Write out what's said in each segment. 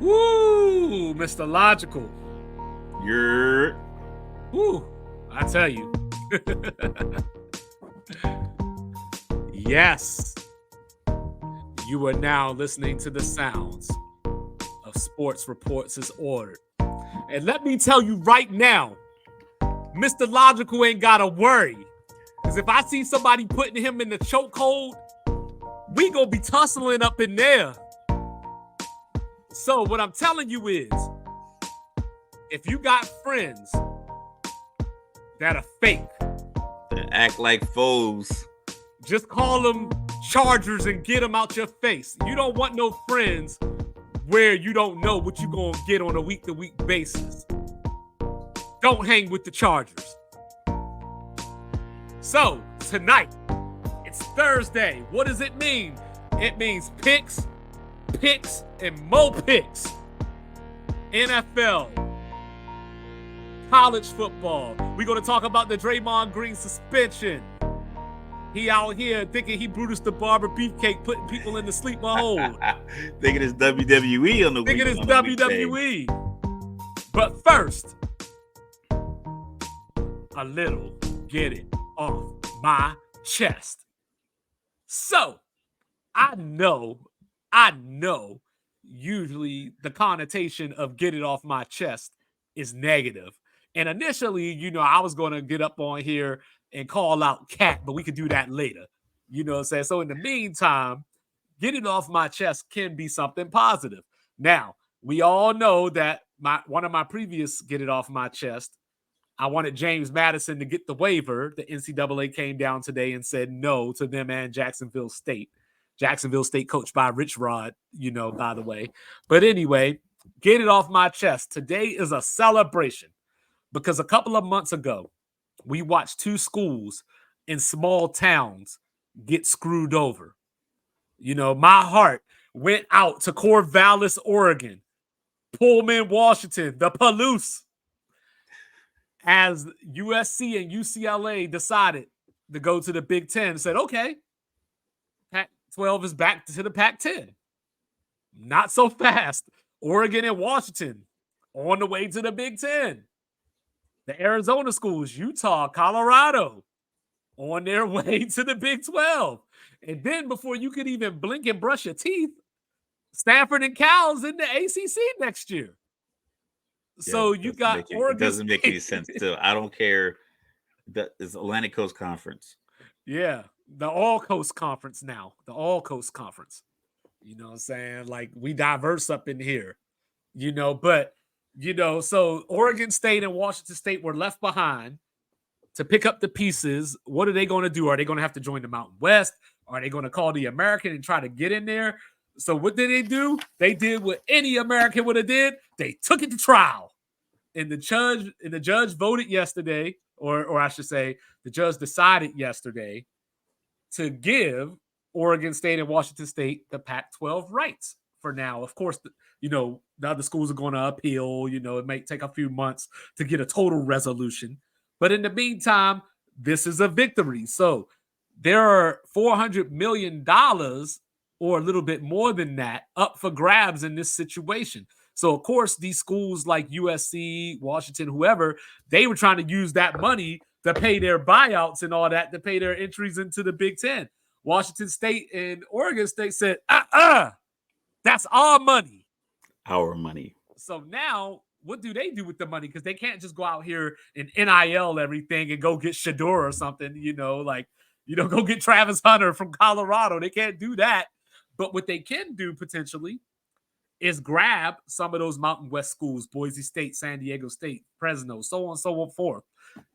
Woo, Mr. Logical. You're. Woo, I tell you. Yes, you are now listening to the sounds of Sports Reports is Ordered. And let me tell you right now, Mr. Logical ain't got to worry. Because if I see somebody putting him in the chokehold, we gonna be tussling up in there. So what I'm telling you is, if you got friends that are fake, That act like foes. just call them Chargers and get them out your face. You don't want no friends where you don't know what you're going to get on a week-to-week basis. Don't hang with the Chargers. So, tonight, it's Thursday. What does it mean? It means picks, and more picks. NFL, college football. We're going to talk about the Draymond Green suspension. He out here thinking he Brutus the Barber Beefcake, putting people in the sleeper hold. Thinking it's WWE on the Thinking it's WWE. But first, a little get it off my chest. So, I know, usually the connotation of get it off my chest is negative. And initially, I was going to get up on here and call out Cat, but we could do that later. You know what I'm saying? So in the meantime, get it off my chest can be something positive. Now, we all know that one of my previous get it off my chest, I wanted James Madison to get the waiver. The NCAA came down today and said no to them and Jacksonville State. Jacksonville State coached by Rich Rod, by the way. But anyway, get it off my chest. Today is a celebration because a couple of months ago, we watched two schools in small towns get screwed over. My heart went out to Corvallis, Oregon, Pullman, Washington, the Palouse, as USC and UCLA decided to go to the Big Ten and said, okay, Pac-12 is back to the Pac-10. Not so fast. Oregon and Washington on the way to the Big Ten. The Arizona schools, Utah, Colorado, on their way to the Big 12. And then before you could even blink and brush your teeth, Stanford and Cal's in the ACC next year. So you got Oregon. It doesn't make any sense still. I don't care. It's Atlantic Coast Conference. Yeah, the All Coast Conference now. The All Coast Conference. You know what I'm saying? Like, we diverse up in here. But so Oregon State and Washington State were left behind to pick up the pieces. What are they going to do? Are they going to have to join the Mountain West? Are they going to call the American and try to get in there? So what did they do? They did what any American would have did. They took it to trial. And the judge voted yesterday, or I should say, the judge decided yesterday to give Oregon State and Washington State the Pac-12 rights for now. Of course, the other schools are going to appeal. It may take a few months to get a total resolution. But in the meantime, this is a victory. So there are $400 million or a little bit more than that up for grabs in this situation. So, of course, these schools like USC, Washington, whoever, they were trying to use that money to pay their buyouts and all that, to pay their entries into the Big Ten. Washington State and Oregon State said, that's our money. Our money. So now, what do they do with the money? Because they can't just go out here and NIL everything and go get Shador or something, go get Travis Hunter from Colorado. They can't do that. But what they can do potentially is grab some of those Mountain West schools, Boise State, San Diego State, Fresno, so on and so forth,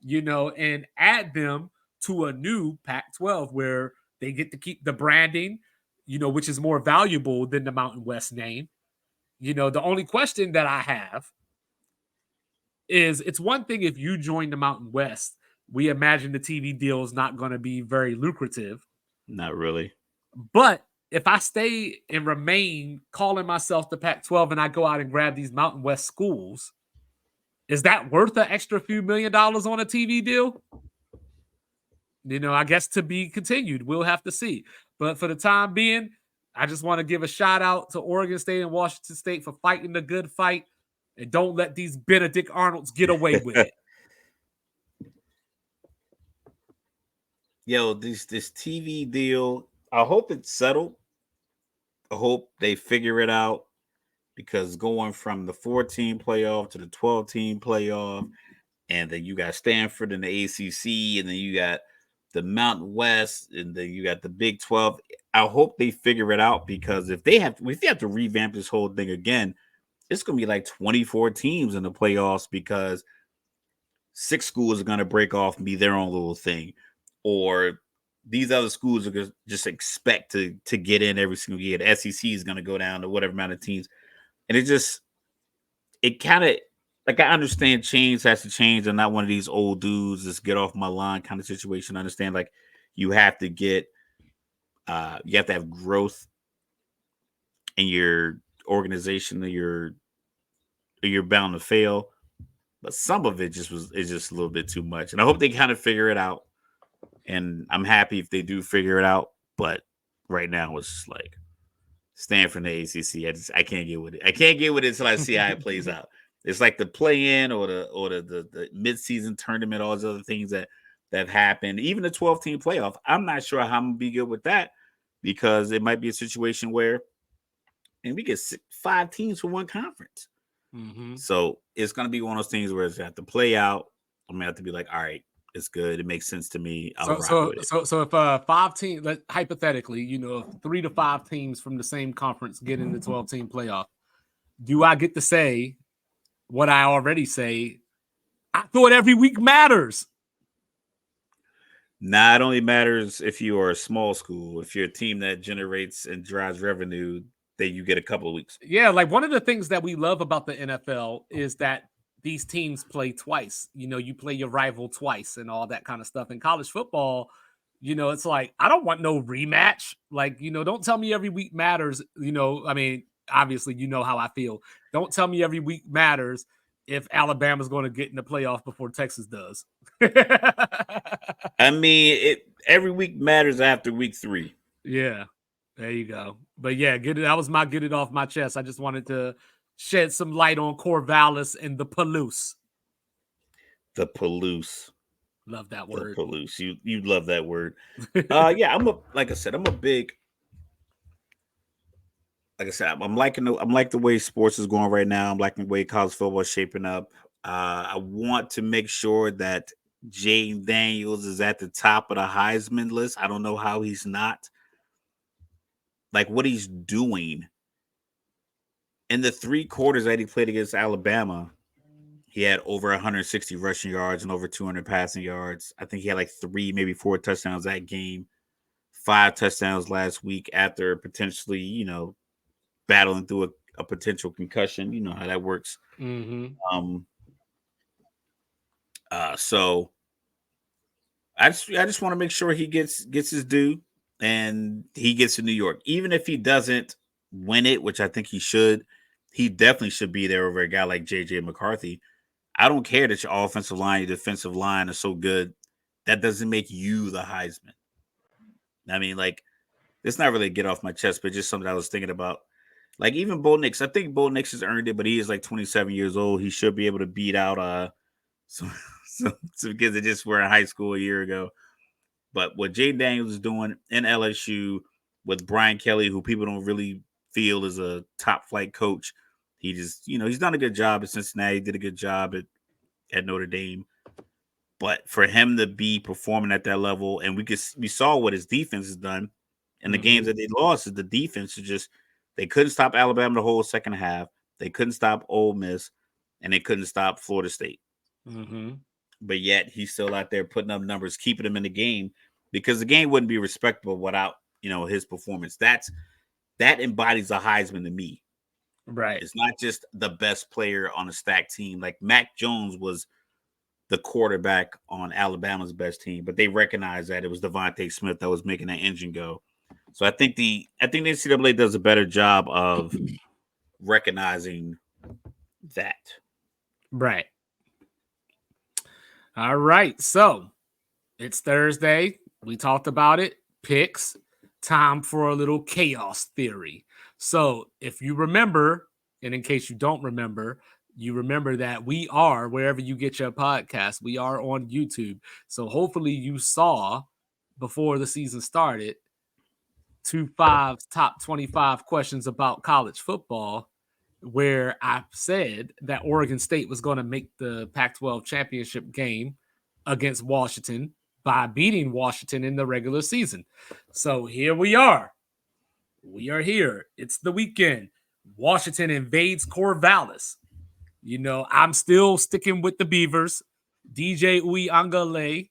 and add them to a new Pac-12 where they get to keep the branding, which is more valuable than the Mountain West name. The only question that I have is, it's one thing if you join the Mountain West, we imagine the TV deal is not going to be very lucrative. Not really. But if I stay and remain calling myself the Pac-12 and I go out and grab these Mountain West schools, is that worth an extra few $1 million on a TV deal? I guess to be continued. We'll have to see. But for the time being, I just want to give a shout out to Oregon State and Washington State for fighting the good fight, and don't let these Benedict Arnolds get away with it. Yo, this TV deal, I hope it's settled. I hope they figure it out because going from the 14 playoff to the 12-team playoff, and then you got Stanford in the ACC, and then you got the Mountain West, and then you got the Big 12. I hope they figure it out because if they have to revamp this whole thing again, it's going to be like 24 teams in the playoffs because 6 schools are going to break off and be their own little thing, or these other schools are going to just expect to get in every single year. The SEC is going to go down to whatever amount of teams, and it kind of, like, I understand change has to change. I'm not one of these old dudes just get off my line kind of situation. I understand, like, you have to get you have to have growth in your organization, or you're bound to fail. But some of it is just a little bit too much. And I hope they kind of figure it out. And I'm happy if they do figure it out. But right now it's just like Stanford and the ACC. I can't get with it. I can't get with it until I see how it plays out. It's like the play in or the midseason tournament, all those other things that have happened. Even the 12-team playoff. I'm not sure how I'm gonna be good with that because it might be a situation where and we get 5 teams from one conference. Mm-hmm. So it's gonna be one of those things where it's have to play out. I'm gonna have to be like, all right, it's good. It makes sense to me. I'll So rock so with it. so so if 5 teams, hypothetically, if 3 to 5 teams from the same conference get in the 12-team playoff, do I get to say what I already say? I thought every week matters. Now it only matters if you are a small school. If you're a team that generates and drives revenue, then you get a couple of weeks. Yeah, like one of the things that we love about the NFL is that these teams play twice. You play your rival twice and all that kind of stuff. In college football, it's like, I don't want no rematch. Like, don't tell me every week matters. I mean, obviously, you know how I feel. Don't tell me every week matters if Alabama's going to get in the playoff before Texas does. I mean, every week matters after week 3. Yeah, there you go. But yeah, that was my get it off my chest. I just wanted to shed some light on Corvallis and the Palouse. The Palouse. Love that The word. Palouse. You love that word. Yeah, like I said, I'm a big, like I said, I'm like the way sports is going right now. I'm liking the way college football is shaping up. I want to make sure that Jayden Daniels is at the top of the Heisman list. I don't know how he's not. Like what he's doing in the 3 quarters that he played against Alabama, he had over 160 rushing yards and over 200 passing yards. I think he had like 3, maybe 4 touchdowns that game. 5 touchdowns last week after potentially, battling through a potential concussion. You know how that works. Mm-hmm. Um, so I just want to make sure he gets his due and he gets to New York. Even if he doesn't win it, which I think he should, he definitely should be there over a guy like JJ McCarthy. I don't care that your offensive line, your defensive line are so good. That doesn't make you the Heisman. I mean, like, it's not really a get off my chest, but just something I was thinking about. Like, even Bo Nix, I think Bo Nix has earned it, but he is like 27 years old. He should be able to beat out some, some kids that just were in high school a year ago. But what Jay Daniels is doing in LSU with Brian Kelly, who people don't really feel is a top flight coach, he just, he's done a good job at Cincinnati. He did a good job at Notre Dame. But for him to be performing at that level, and we saw what his defense has done in the games Mm-hmm. that they lost, is the defense is just they couldn't stop Alabama the whole second half. They couldn't stop Ole Miss, and they couldn't stop Florida State. Mm-hmm. But yet he's still out there putting up numbers, keeping them in the game because the game wouldn't be respectable without his performance. That embodies a Heisman to me. Right. It's not just the best player on a stacked team. Like Mac Jones was the quarterback on Alabama's best team, but they recognized that it was Devontae Smith that was making that engine go. So I think the NCAA does a better job of recognizing that. Right. All right. So it's Thursday. We talked about it. Picks. Time for a little chaos theory. So, if you remember, and in case you remember that we are wherever you get your podcast, we are on YouTube. So, hopefully, you saw before the season started top 25 questions about college football, where I said that Oregon State was going to make the Pac 12 championship game against Washington by beating Washington in the regular season. So here we are. We are here. It's the weekend. Washington invades Corvallis. I'm still sticking with the Beavers. DJ Uyangale,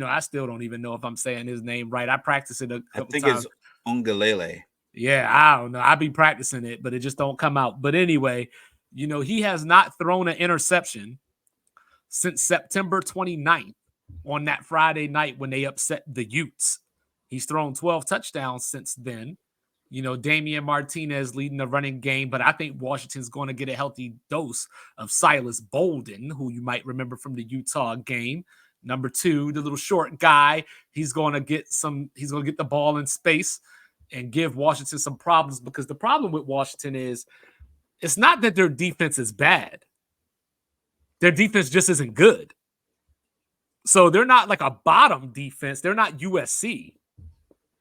I still don't even know if I'm saying his name right. I practiced it a I couple think it's times. Ungalele. Yeah, I don't know. I be practicing it, but it just don't come out. But anyway, he has not thrown an interception since September 29th on that Friday night when they upset the Utes. He's thrown 12 touchdowns since then. Damian Martinez leading the running game, but I think Washington's going to get a healthy dose of Silas Bolden, who you might remember from the Utah game. Number 2, the little short guy, he's going to get the ball in space and give Washington some problems, because the problem with Washington is it's not that their defense is bad. Their defense just isn't good. So they're not like a bottom defense. They're not USC,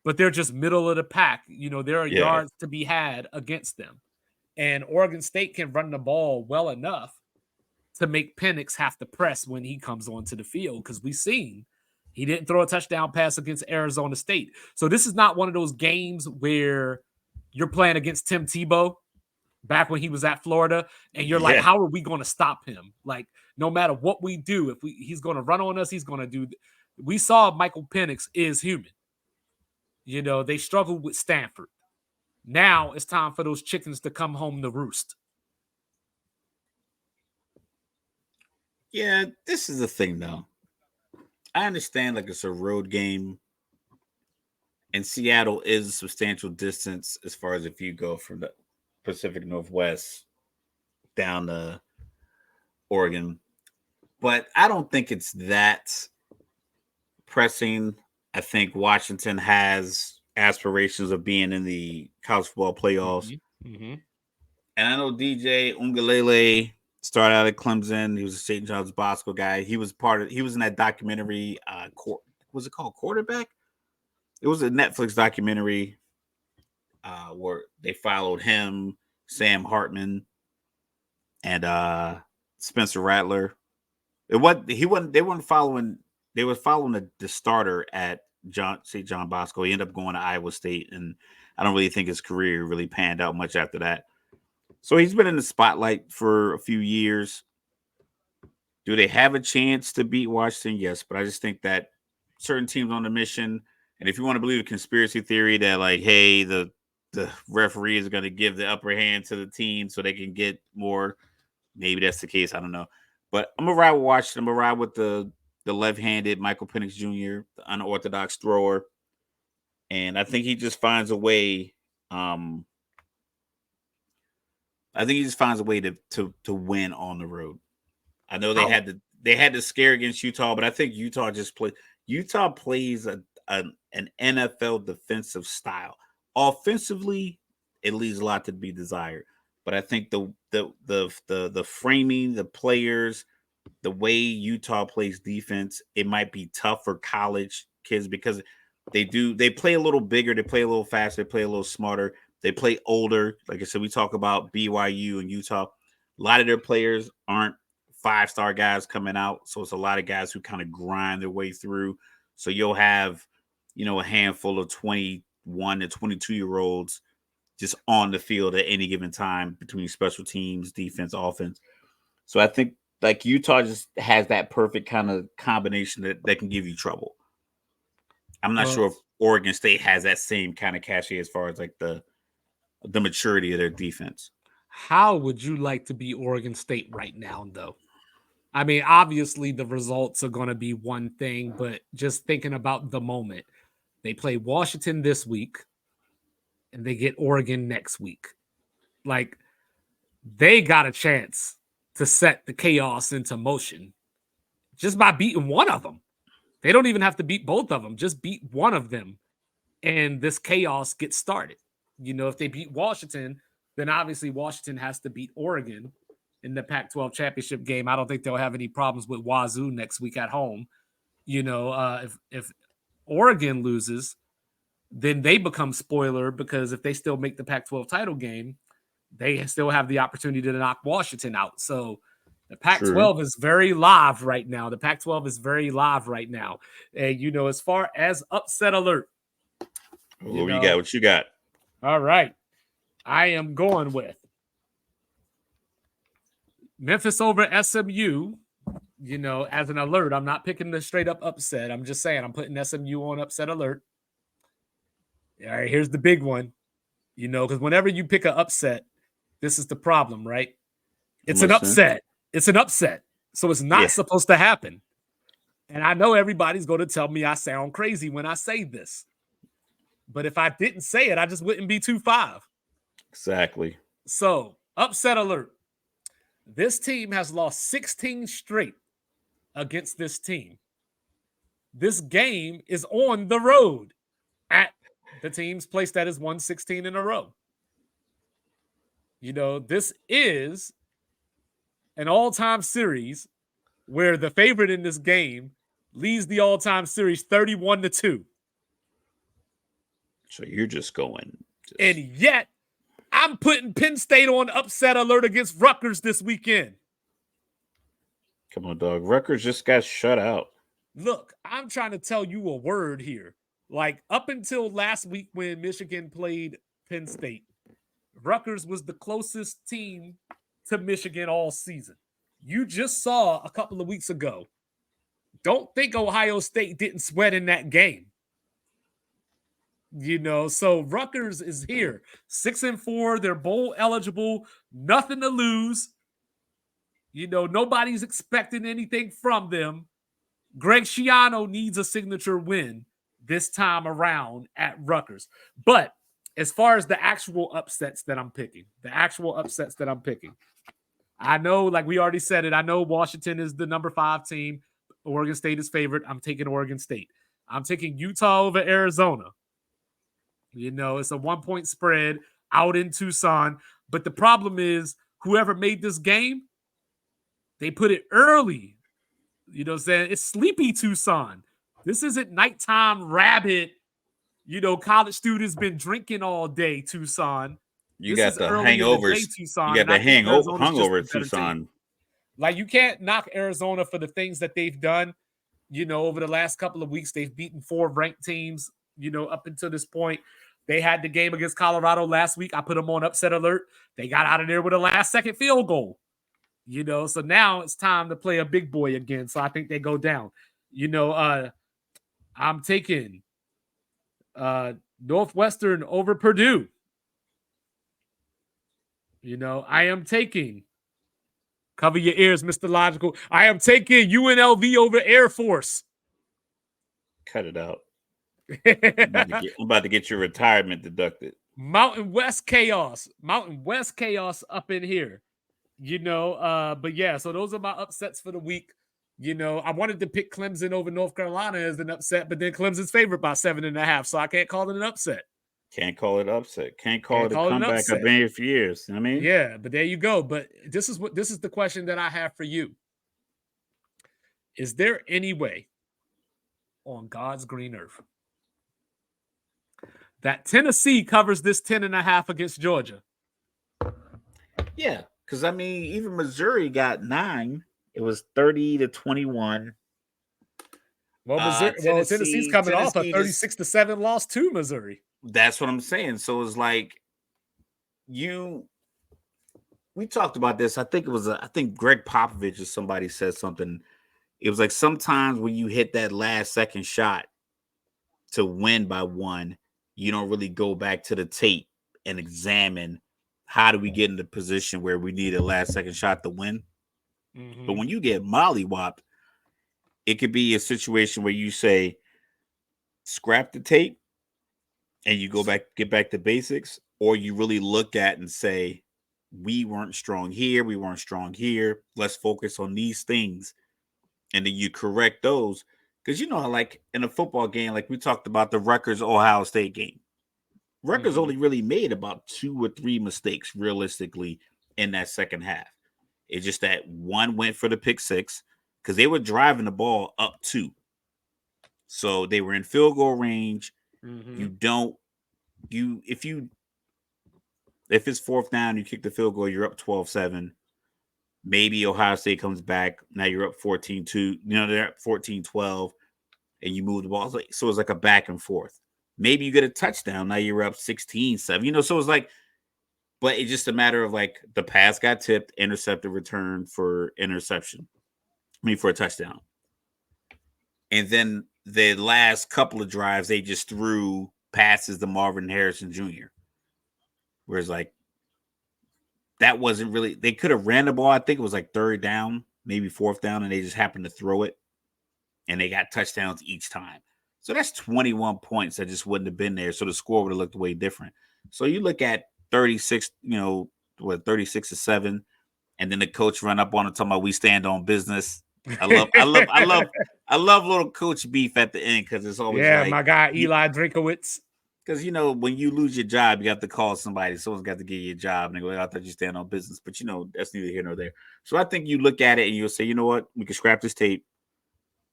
but they're just middle of the pack. There are Yeah. yards to be had against them. And Oregon State can run the ball well enough to make Penix have to press when he comes onto the field, because we've seen he didn't throw a touchdown pass against Arizona State. So this is not one of those games where you're playing against Tim Tebow back when he was at Florida, and you're like, Yeah. how are we going to stop him? Like, no matter what we do, he's going to run on us, he's going to do. We saw Michael Penix is human. They struggled with Stanford. Now it's time for those chickens to come home to roost. Yeah, this is the thing though. I understand like it's a road game, and Seattle is a substantial distance as far as if you go from the Pacific Northwest down to Oregon. But I don't think it's that pressing. I think Washington has aspirations of being in the college football playoffs. Mm-hmm. Mm-hmm. And I know DJ Ungalele started out at Clemson. He was a St. John's Bosco guy. He was in that documentary. Was it called Quarterback? It was a Netflix documentary where they followed him, Sam Hartman, and Spencer Rattler. They weren't following. They were following the starter at St. John Bosco. He ended up going to Iowa State, and I don't really think his career really panned out much after that. So he's been in the spotlight for a few years. Do they have a chance to beat Washington? Yes, but I just think that certain teams on the mission, and if you want to believe a conspiracy theory that like, hey, the referee is going to give the upper hand to the team so they can get more, maybe that's the case. I don't know, but I'm gonna ride with Washington. I'm gonna ride with the left-handed Michael Penix Jr., the unorthodox thrower, and I think he just finds a way. I think he just finds a way to win on the road. I know How they had the scare against Utah, but I think Utah plays an NFL defensive style. Offensively, it leaves a lot to be desired. But I think the framing, the players, the way Utah plays defense, it might be tough for college kids because they play a little bigger, they play a little faster, they play a little smarter, they play older. Like I said, we talk about BYU and Utah. A lot of their players aren't 5-star guys coming out, so it's a lot of guys who kind of grind their way through. So you'll have, a handful of 21 to 22-year-olds just on the field at any given time between special teams, defense, offense. So I think like Utah just has that perfect kind of combination that can give you trouble. I'm not well, sure if Oregon State has that same kind of cachet as far as like the maturity of their defense. how would you like to be Oregon State right now, though? I mean, obviously the results are going to be one thing, but just thinking about the moment, they play Washington this week and they get Oregon next week. Like, they got a chance to set the chaos into motion just by beating one of them. They don't even have to beat both of them, just beat one of them and this chaos gets started. If they beat Washington, then obviously Washington has to beat Oregon in the Pac-12 championship game. I don't think they'll have any problems with Wazoo next week at home. If Oregon loses, then they become spoiler, because if they still make the Pac-12 title game, they still have the opportunity to knock Washington out. So the True. Pac-12 is very live right now. The Pac-12 is very live right now. And, as far as upset alert, you What you got? know, What you got? all right, I am going with Memphis over SMU. As an alert, I'm not picking the straight up upset. I'm just saying I'm putting SMU on upset alert. All right, here's the big one. Because whenever you pick an upset, this is the problem, right? I'm It's an listening. upset. It's an upset. So it's Yeah, not supposed to happen. And I know everybody's going to tell me I sound crazy when I say this. But if I didn't say it, I just wouldn't be 2-5. exactly. So, upset alert. This team has lost 16 straight against this team. This game is on the road at the team's place that has won 16 in a row. This is an all-time series where the favorite in this game leads the all-time series 31-2. So you're just going. And yet, I'm putting Penn State on upset alert against Rutgers this weekend. Come on, dog. Rutgers just got shut out. Look, I'm trying to tell you a word here. Like, up until last week when Michigan played Penn State, Rutgers was the closest team to Michigan all season. You just saw a couple of weeks ago. Don't think Ohio State didn't sweat in that game. So Rutgers is here. 6-4. They're bowl eligible. Nothing to lose. Nobody's expecting anything from them. Greg Schiano needs a signature win this time around at Rutgers. But as far as the actual upsets that I'm picking, I know, like we already said it, I know Washington is the number 5 team. Oregon State is favorite. I'm taking Oregon State. I'm taking Utah over Arizona. It's a 1-point spread out in Tucson. But the problem is, whoever made this game, they put it early. You know what I'm saying? It's sleepy Tucson. This isn't nighttime rabbit. College students been drinking all day, Tucson. You This got is the early in the day, hangovers. You Tucson. got And I the think Arizona's just hungover a better team. Tucson. Like, you can't knock Arizona for the things that they've done. Over the last couple of weeks, they've beaten 4 ranked teams, up until this point. They had the game against Colorado last week. I put them on upset alert. They got out of there with a last-second field goal. So now it's time to play a big boy again. So I think they go down. I'm taking Northwestern over Purdue. I am taking, cover your ears, Mr. Logical, I am taking UNLV over Air Force. Cut it out. I'm about to get your retirement deducted. Mountain West chaos up in here. But yeah, so those are my upsets for the week. I wanted to pick Clemson over North Carolina as an upset, but then Clemson's favored by 7.5, so I can't call it an upset. Can't call it upset. Can't call it a an comeback of any years. You know what I mean? Yeah, but there you go. But this is the question that I have for you. Is there any way on God's green earth that Tennessee covers this 10.5 against Georgia? Yeah, because I mean, even Missouri got 9. It was 30-21. Well, Tennessee's coming off a 36-7 loss to Missouri. That's what I'm saying. So it's like we talked about this. I think Greg Popovich or somebody said something. It was like sometimes when you hit that last second shot to win by 1, you don't really go back to the tape and examine how do we get in the position where we need a last second shot to win. Mm-hmm. But when you get mollywopped, it could be a situation where you say, scrap the tape and you get back to basics, or you really look at and say, we weren't strong here. Let's focus on these things. And then you correct those. Because like in a football game, like we talked about the Rutgers Ohio State game. Rutgers Mm-hmm. only really made about 2 or 3 mistakes realistically in that second half. It's just that one went for the pick six because they were driving the ball up two. So they were in field goal range. Mm-hmm. You don't you if it's fourth down, you kick the field goal, you're up 12-7. Maybe Ohio State comes back. Now you're up 14-2. They're up 14-12, and you move the ball. So it's like a back and forth. Maybe you get a touchdown. Now you're up 16-7. So it's like, but it's just a matter of like the pass got tipped, intercepted, return for interception. For a touchdown. And then the last couple of drives, they just threw passes to Marvin Harrison Jr. Whereas like that wasn't really, they could have ran the ball. I think it was like third down, maybe fourth down, and they just happened to throw it. And they got touchdowns each time. So that's 21 points that just wouldn't have been there. So the score would have looked way different. So you look at 36, 36-7, and then the coach run up on it talking about we stand on business. I love little coach beef at the end because it's always Yeah, like my guy Eli Drinkowitz. because when you lose your job, you have to call somebody. Someone's got to get you a job, and they go, "I thought you stand on business," but that's neither here nor there. So I think you look at it and you'll say, you know what, we can scrap this tape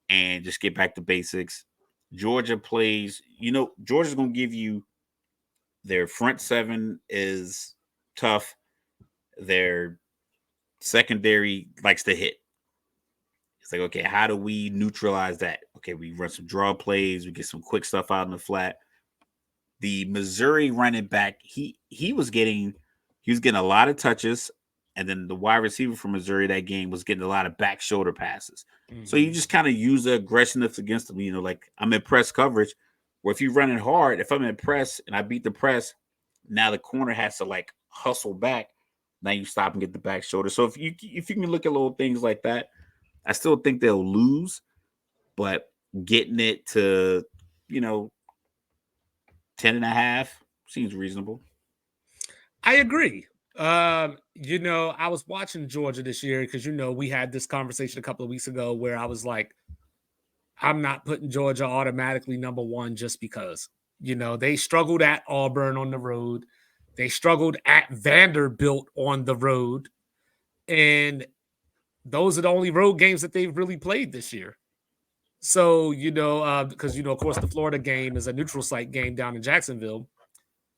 and just get back to basics. Georgia plays. Georgia's going to give you their front seven is tough. Their secondary likes to hit. It's like, okay, how do we neutralize that? Okay, we run some draw plays, we get some quick stuff out in the flat. The Missouri running back, he was getting a lot of touches, and then the wide receiver from Missouri that game was getting a lot of back shoulder passes. So you Mm-hmm. just kind of use the aggressiveness against them. Like I'm in press coverage, where if you're running hard, if I'm in press and I beat the press, now the corner has to like hustle back. Now you stop and get the back shoulder. So if you can look at little things like that, I still think they'll lose, but getting it to, you know, 10.5 seems reasonable. I agree. I was watching Georgia this year because we had this conversation a couple of weeks ago where I was like, I'm not putting Georgia automatically number one just because. They struggled at Auburn on the road. They struggled at Vanderbilt on the road. And those are the only road games that they've really played this year. So, because, of course, the Florida game is a neutral site game down in Jacksonville.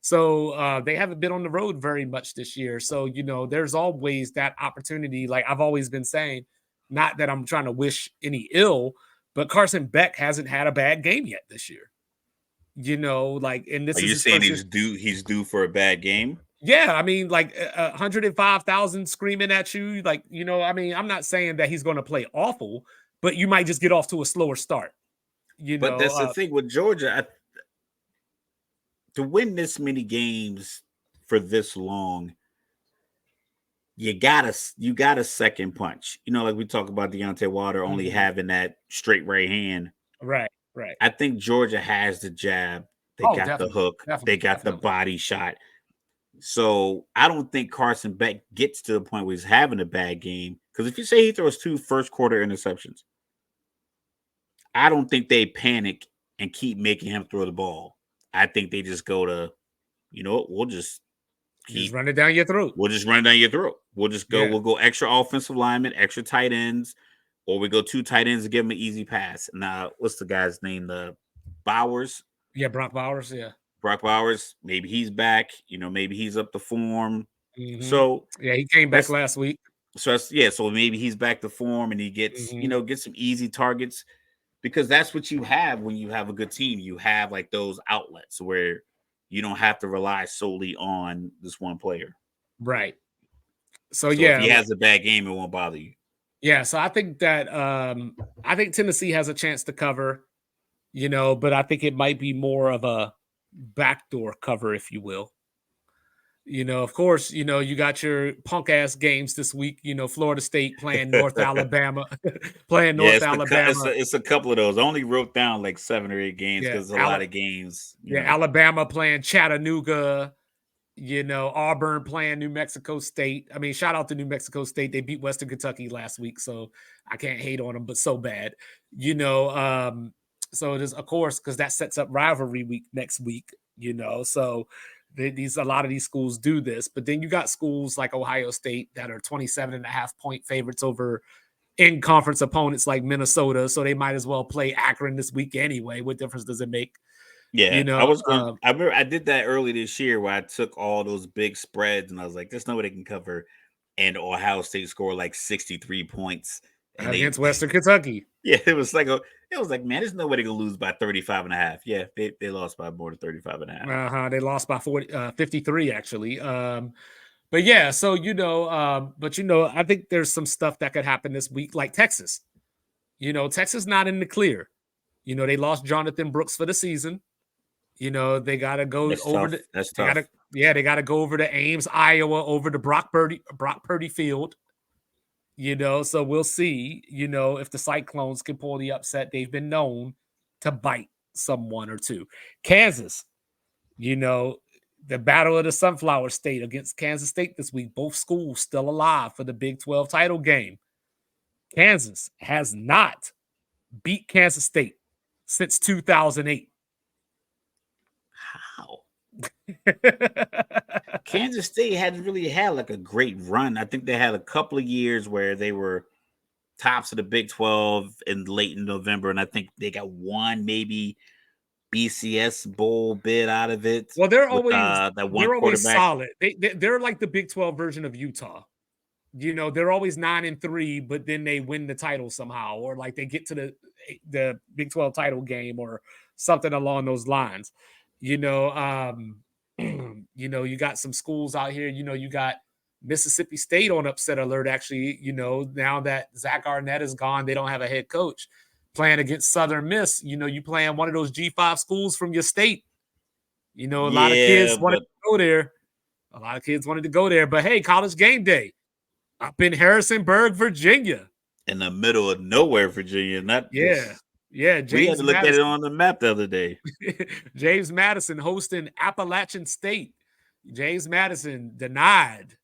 So they haven't been on the road very much this year. So, there's always that opportunity. Like I've always been saying, not that I'm trying to wish any ill, but Carson Beck hasn't had a bad game yet this year. And Are this is you his saying first year. he's due for a bad game? Yeah, I mean, like 105,000 screaming at you. Like, I'm not saying that he's going to play awful, but you might just get off to a slower start. You But know, that's the uh, thing with Georgia. To win this many games for this long, you got a second punch. Like we talk about Deontay Wilder only mhm. having that straight right hand. Right, right. I think Georgia has the jab. They Oh, got the definitely, hook. They definitely, got the definitely. body shot. So I don't think Carson Beck gets to the point where he's having a bad game. Because if you say he throws 2 first quarter interceptions, I don't think they panic and keep making him throw the ball. I think they just go to, what, Just keep run it down your throat. we'll just run it down your throat. Yeah, We'll go extra offensive linemen, extra tight ends, or we go 2 tight ends and give him an easy pass. Now, what's the guy's name? The Bowers, yeah. Brock Bowers. Yeah. Brock Bowers. Maybe he's back. Maybe he's up to form. Hmm. So Yeah, he came back that's last week. yeah. So maybe he's back to form and he gets Hmm. get some easy targets because that's what you have when you have a good team. You have like those outlets where you don't have to rely solely on this one player. Right. So So if yeah, he has a bad game, it won't bother you. yeah. So I think Tennessee has a chance to cover. But I think it might be more of a backdoor cover, if you will. Of course, you got your punk ass games this week. Florida State playing North Alabama, playing Yeah, North Alabama. it's a couple of those. I only wrote down like 7 or 8 games Yeah, because it's a lot of games. Alabama playing Chattanooga. Auburn playing New Mexico State. I mean, shout out to New Mexico State. They beat Western Kentucky last week, so I can't hate on them, but so bad. So it is, of course, because that sets up rivalry week next week, So a lot of these schools do this, but then you got schools like Ohio State that are 27.5 point favorites over in conference opponents like Minnesota, so they might as well play Akron this week anyway. What difference does it make? Yeah, You I know, was going. I remember I did that early this year where I took all those big spreads and I was like, "There's no way they can cover." And Ohio State scored like 63 points, and they, against Western Kentucky. yeah, it was like, man, there's no way they gonna lose by 35 and a half. Yeah, they lost by more than 35 and a half. They lost by 53 actually. But yeah, so I think there's some stuff that could happen this week, like Texas. Texas not in the clear. They lost Jonathan Brooks for the season. They gotta go That's over tough. the That's they gotta tough. yeah, they gotta go over to Ames, Iowa, over to Brock Purdy Field. So we'll see, if the Cyclones can pull the upset. They've been known to bite someone or two. Kansas, the battle of the Sunflower State against Kansas State this week. Both schools still alive for the Big 12 title game. Kansas has not beat Kansas State since 2008. How? Kansas State hadn't really had like a great run. I think they had a couple of years where they were tops of the Big 12 in late in November, and I think they got one maybe BCS bowl bid out of it Well, with that one they're always quarterback. solid. They're like the Big 12 version of Utah. They're always 9-3, but then they win the title somehow, or like they get to the Big 12 title game or something along those lines. You got some schools out here. You got Mississippi State on upset alert. Actually, now that Zach Arnett is gone, they don't have a head coach. Playing against Southern Miss, you playing one of those G5 schools from your state. A lot of Yeah, kids wanted but to go there. A lot of kids wanted to go there, but hey, college game day up in Harrisonburg, Virginia. in the middle of nowhere, Virginia. Not Yeah. this. Yeah. We had James to look at it Madison. on the map the other day. James Madison hosting Appalachian State. James Madison denied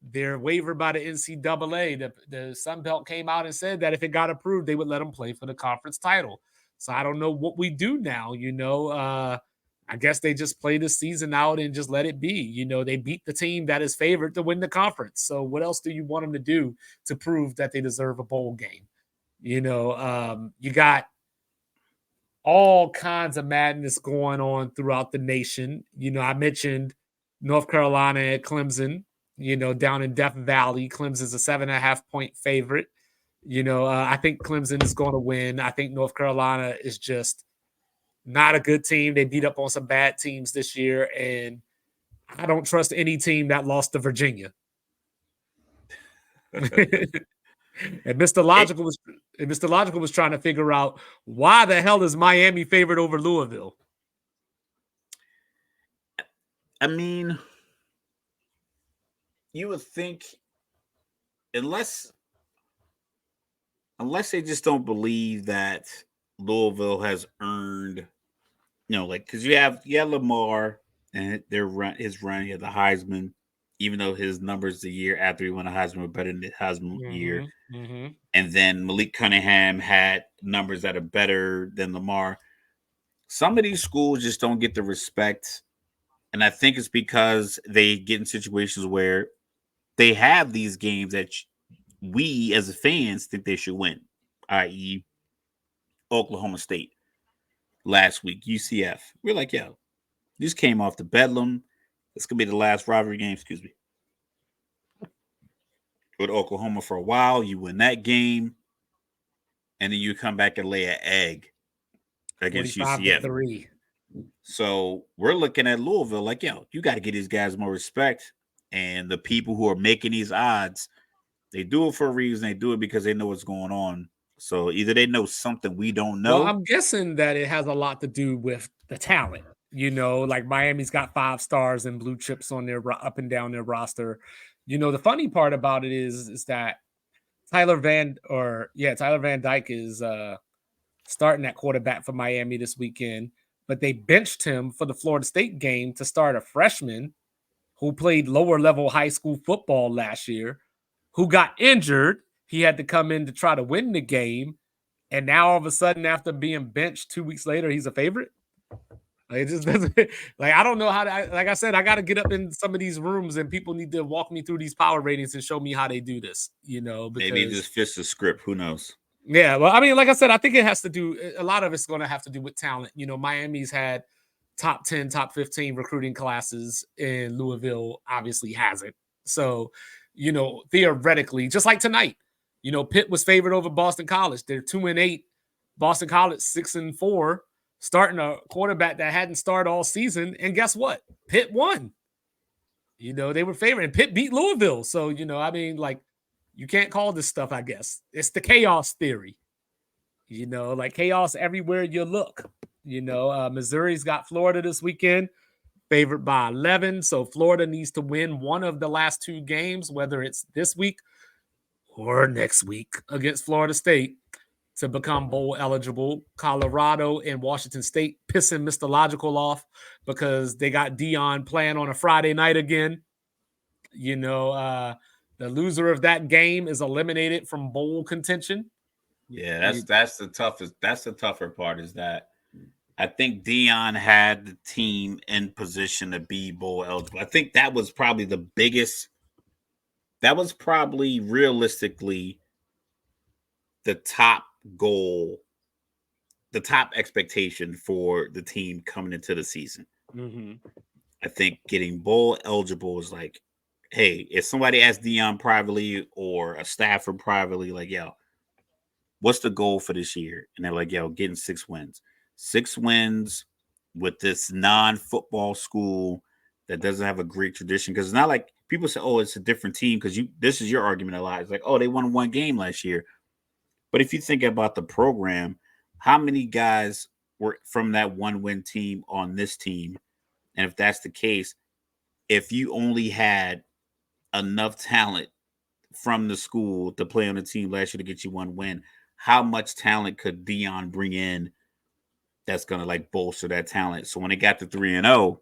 their waiver by the NCAA. The Sun Belt came out and said that if it got approved, they would let them play for the conference title. So I don't know what we do now. I guess they just play the season out and just let it be. They beat the team that is favored to win the conference. So what else do you want them to do to prove that they deserve a bowl game? You got all kinds of madness going on throughout the nation. I mentioned North Carolina at Clemson, down in Death Valley. Clemson's a 7.5 point favorite. I think Clemson is going to win. I think North Carolina is just not a good team. They beat up on some bad teams this year, and I don't trust any team that lost to Virginia. And Mr. Logical was trying to figure out why the hell is Miami favored over Louisville? I mean, you would think unless they just don't believe that Louisville has earned, like because you have Lamar and his run, he had the Heisman, even though his numbers the year after he won a Heisman were better than the Heisman year. Mm-hmm, mm-hmm. And then Malik Cunningham had numbers that are better than Lamar. Some of these schools just don't get the respect. And I think it's because they get in situations where they have these games that we as fans think they should win, i.e., Oklahoma State last week, UCF. We're like, yo, this came off the Bedlam. This could be the last rivalry game, excuse me, with Oklahoma for a while. You win that game, and then you come back and lay an egg against 45 UCF. to 3. So we're looking at Louisville like, yo, you got to get these guys more respect. And the people who are making these odds, they do it for a reason. They do it because they know what's going on. So either they know something we don't Well, know. I'm guessing that it has a lot to do with the talent. Like Miami's got 5 stars and blue chips on their up and down their roster. The funny part about it is that Tyler Van Dyke is starting at quarterback for Miami this weekend, but they benched him for the Florida State game to start a freshman. who played lower level high school football last year, who got injured. He had to come in to try to win the game. And now all of a sudden, after being benched 2 weeks later, he's a favorite. Like, it just doesn't like I don't know how to like I said, I gotta get up in some of these rooms and people need to walk me through these power ratings and show me how they do this, Maybe it because just fits the script. Who knows? yeah, well, I mean, like I said, I think it has to do a lot of it's gonna have to do with talent. Miami's had top 10, top 15 recruiting classes, and Louisville obviously hasn't. So, theoretically, just like tonight, Pitt was favored over Boston College. They're 2-8. Boston College 6-4, starting a quarterback that hadn't started all season. And guess what? Pitt won. They were favored, and Pitt beat Louisville. So, I mean, like, you can't call this stuff, I guess. It's the chaos theory. Like chaos everywhere you look. Missouri's got Florida this weekend, favored by 11. So Florida needs to win one of the last two games, whether it's this week or next week against Florida State, to become bowl eligible. Colorado and Washington State pissing Mr. Logical off because they got Dion playing on a Friday night again. The loser of that game is eliminated from bowl contention. Yeah, that's the toughest. That's the tougher part is that I think Dion had the team in position to be bowl eligible. I think that was probably the biggest. That was probably realistically the top goal, the top expectation for the team coming into the season. Mm-hmm. I think getting bowl eligible was like, hey, if somebody asked Dion privately or a staffer privately, like, yo, what's the goal for this year? And they're like, yo, getting 6 wins. 6 wins with this non-football school that doesn't have a great tradition. Because it's not like people say, oh, it's a different team. Because this is your argument a lot. It's like, oh, they won one game last year. But if you think about the program, how many guys were from that one-win team on this team? And if that's the case, if you only had enough talent from the school to play on the team last year to get you one win, how much talent could Dion bring in that's going to like bolster that talent? So when it got to 3-0,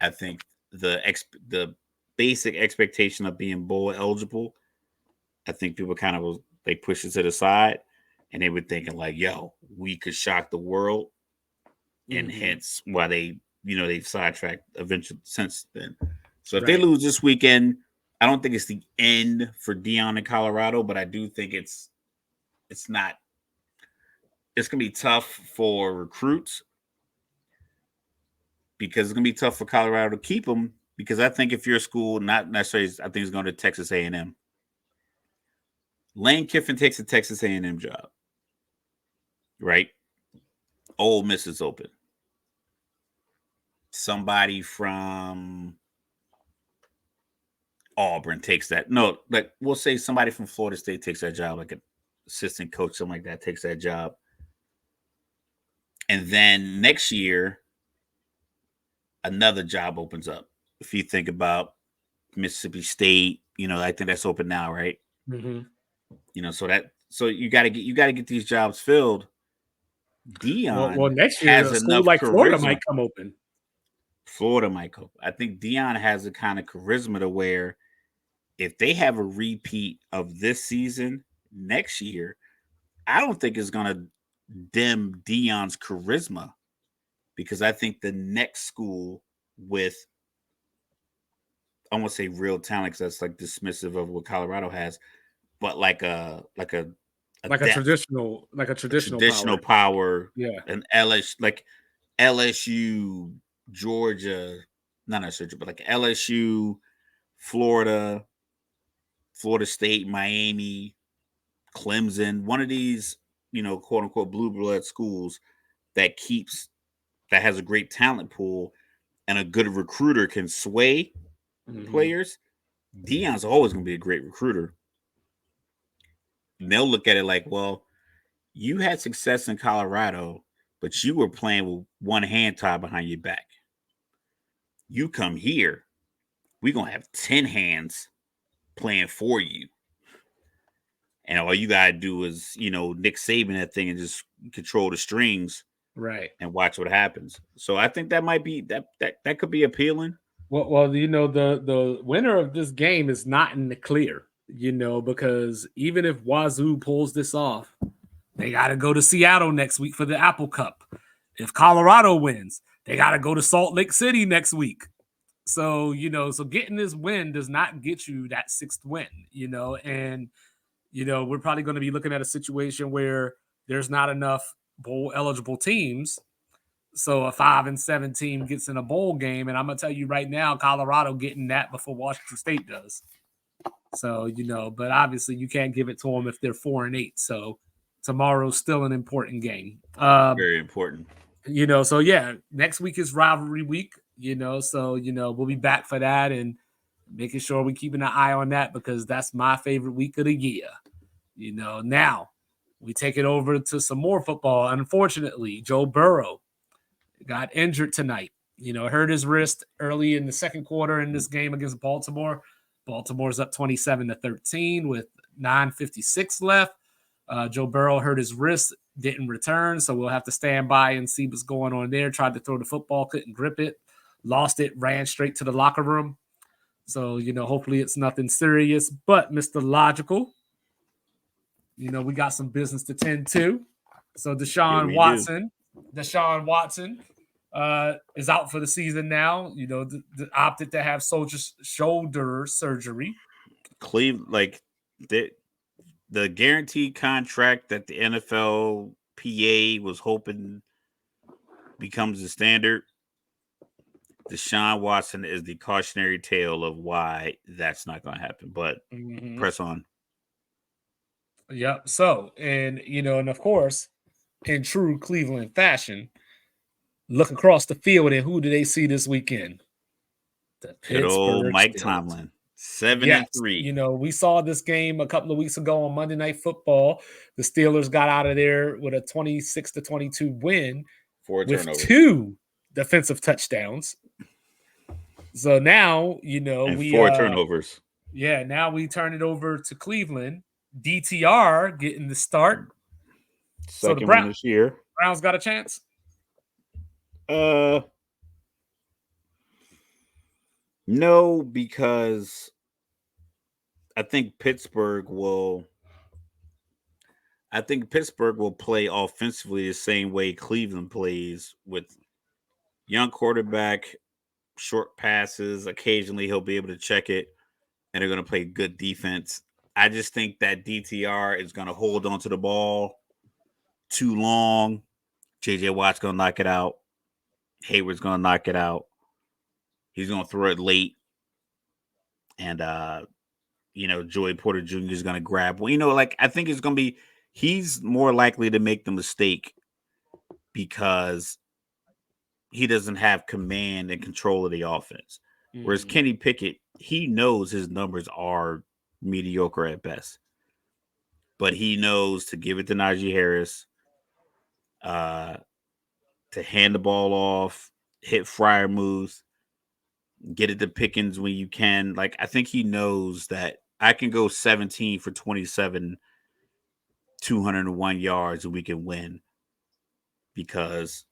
I think the basic expectation of being bowl eligible, I think people kind of was they pushed it to the side, and they were thinking like, "Yo, we could shock the world," and hence why they've sidetracked eventually since then. So if they lose this weekend, I don't think it's the end for Dion in Colorado, but I do think it's not. It's gonna be tough for recruits because it's gonna be tough for Colorado to keep them. Because I think if you're a school, not necessarily, I think it's going to Texas A&M. Lane Kiffin takes a Texas A&M job, right? Ole Miss is open. Somebody from Auburn takes that. No, like we'll say somebody from Florida State takes that job, like an assistant coach, something like that, takes that job. And then next year, another job opens up. If you think about Mississippi State, I think that's open now, right? Mm-hmm. So you got to get these jobs filled. Well, Dion next year has a school enough like Florida charisma. might come open. Florida might come. I think Dion has the kind of charisma to where if they have a repeat of this season next year, I don't think it's going to dim Dion's charisma because I think the next school with, I won't say real talent because that's like dismissive of what Colorado has, but like a Like a depth, traditional traditional power. power, Yeah. an LSU, Georgia, not necessarily, but like LSU, Florida, Florida State, Miami, Clemson, one of these, quote unquote blue blood schools that has a great talent pool and a good recruiter can sway players. Dion's always going to be a great recruiter. And they'll look at it like, well, you had success in Colorado, but you were playing with one hand tied behind your back. You come here, we're going to have 10 hands playing for you. And all you got to do is, Nick Saban that thing and just control the strings Right. and watch what happens. So I think that might be that could be appealing. Well, the winner of this game is not in the clear, because even if Wazoo pulls this off, they got to go to Seattle next week for the Apple Cup. If Colorado wins, they got to go to Salt Lake City next week. So getting this win does not get you that sixth win, and we're probably going to be looking at a situation where there's not enough bowl eligible teams. So a 5-7 team gets in a bowl game, and I'm gonna tell you right now, Colorado getting that before Washington State does. So but obviously you can't give it to them if they're 4-8. So tomorrow's still an important game. Very important. So yeah, next week is rivalry week. So we'll be back for that and making sure we keeping an eye on that because that's my favorite week of the year. Now we take it over to some more football. Unfortunately, Joe Burrow got injured tonight. Hurt his wrist early in the second quarter in this game against Baltimore. Baltimore's up 27-13 with 9:56 left. Joe Burrow hurt his wrist, didn't return, so we'll have to stand by and see what's going on there. Tried to throw the football, couldn't grip it, lost it, ran straight to the locker room. So, hopefully it's nothing serious. But Mr. Logical, we got some business to tend to. So Yeah, Deshaun we do. Watson is out for the season now. Opted to have shoulder surgery. Cleveland, like the guaranteed contract that the NFLPA was hoping becomes the standard. Deshaun Watson is the cautionary tale of why that's not going to happen. But press on. Yep. So, and of course, in true Cleveland fashion, look across the field and who do they see this weekend? The Good old Pittsburgh Mike Steelers. Tomlin, 7 Yes, and 3. we saw this game a couple of weeks ago on Monday Night Football. The Steelers got out of there with a 26-22 win 4 with turnovers 2 defensive touchdowns. So now, and we 4 turnovers. now we turn it over to Cleveland. DTR getting the start. So the Second one this year. Browns got a chance. No, because I think Pittsburgh will play offensively the same way Cleveland plays with young quarterback, short passes. Occasionally he'll be able to check it, and they're going to play good defense. I just think that DTR is going to hold onto the ball too long. JJ Watt's going to knock it out. Hayward's going to knock it out. He's going to throw it late. And, Joey Porter Jr. is going to grab. Well, I think it's going to be, he's more likely to make the mistake because he doesn't have command and control of the offense. Whereas Kenny Pickett, he knows his numbers are mediocre at best. But he knows to give it to Najee Harris, to hand the ball off, hit fryer moves, get it to Pickens when you can. I think he knows that I can go 17 for 27, 201 yards, and we can win because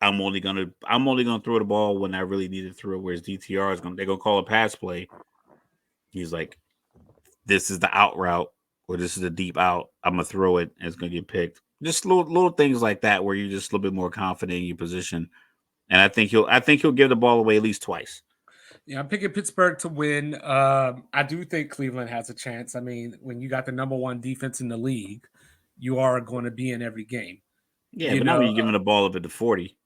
I'm only gonna throw the ball when I really need to throw it. Whereas DTR they're gonna call a pass play. He's like, this is the out route or this is a deep out. I'm gonna throw it and it's gonna get picked. Just little things like that where you're just a little bit more confident in your position. And I think he'll give the ball away at least twice. Yeah, I'm picking Pittsburgh to win. I do think Cleveland has a chance. I mean, when you got the number 1 defense in the league, you are going to be in every game. Yeah, but not when you're giving the ball up at the 40.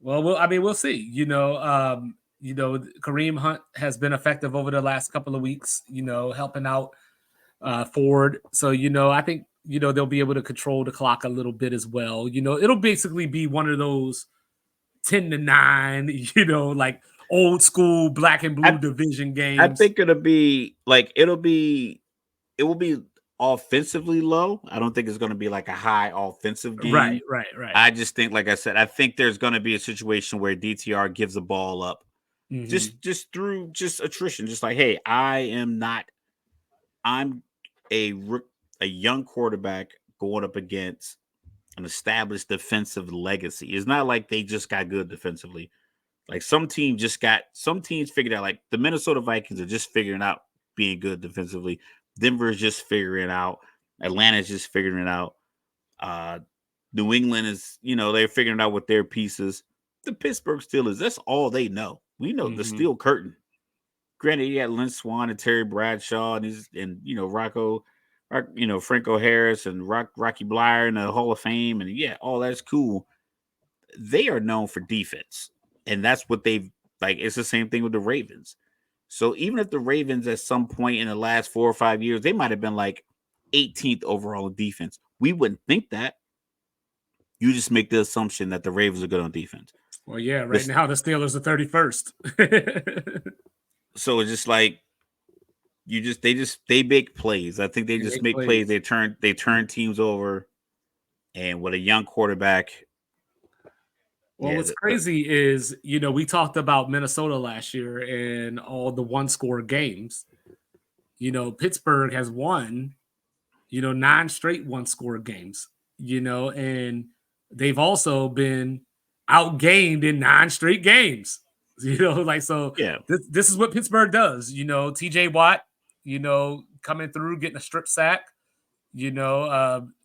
Well, we'll see. Kareem Hunt has been effective over the last couple of weeks. Helping out Ford. So I think they'll be able to control the clock a little bit as well. It'll basically be one of those 10-9. Like old school black and blue division games. I think it will be offensively low. I don't think it's going to be like a high offensive game. Right. I just think, like I said, I think there's going to be a situation where DTR gives the ball up just through attrition. Just like, hey, I'm a young quarterback going up against an established defensive legacy. It's not like they just got good defensively. Like some teams figured out, like the Minnesota Vikings are just figuring out being good defensively. Denver is just figuring it out. Atlanta's just figuring it out. Uh, New England is, they're figuring out with their pieces. The Pittsburgh Steelers, that's all they know. We know the Mm-hmm. steel curtain. Granted, you got Lynn Swan and Terry Bradshaw and Franco Harris and Rocky Blyer in the Hall of Fame, and yeah, all that's cool. They are known for defense, and that's what they've like. It's the same thing with the Ravens. So even if the Ravens at some point in the last 4 or 5 years, they might have been like 18th overall in defense. We wouldn't think that. You just make the assumption that the Ravens are good on defense. Well, yeah, right This, now the Steelers are 31st. so it's just like they make plays. I think they They just make make plays. plays. They turn teams over, and with a young quarterback, Well, yeah, what's crazy is, we talked about Minnesota last year and all the one score games. Pittsburgh has won, 9 straight one score games, and they've also been outgained in 9 straight games. Like, so yeah, this is what Pittsburgh does. TJ Watt, coming through, getting a strip sack,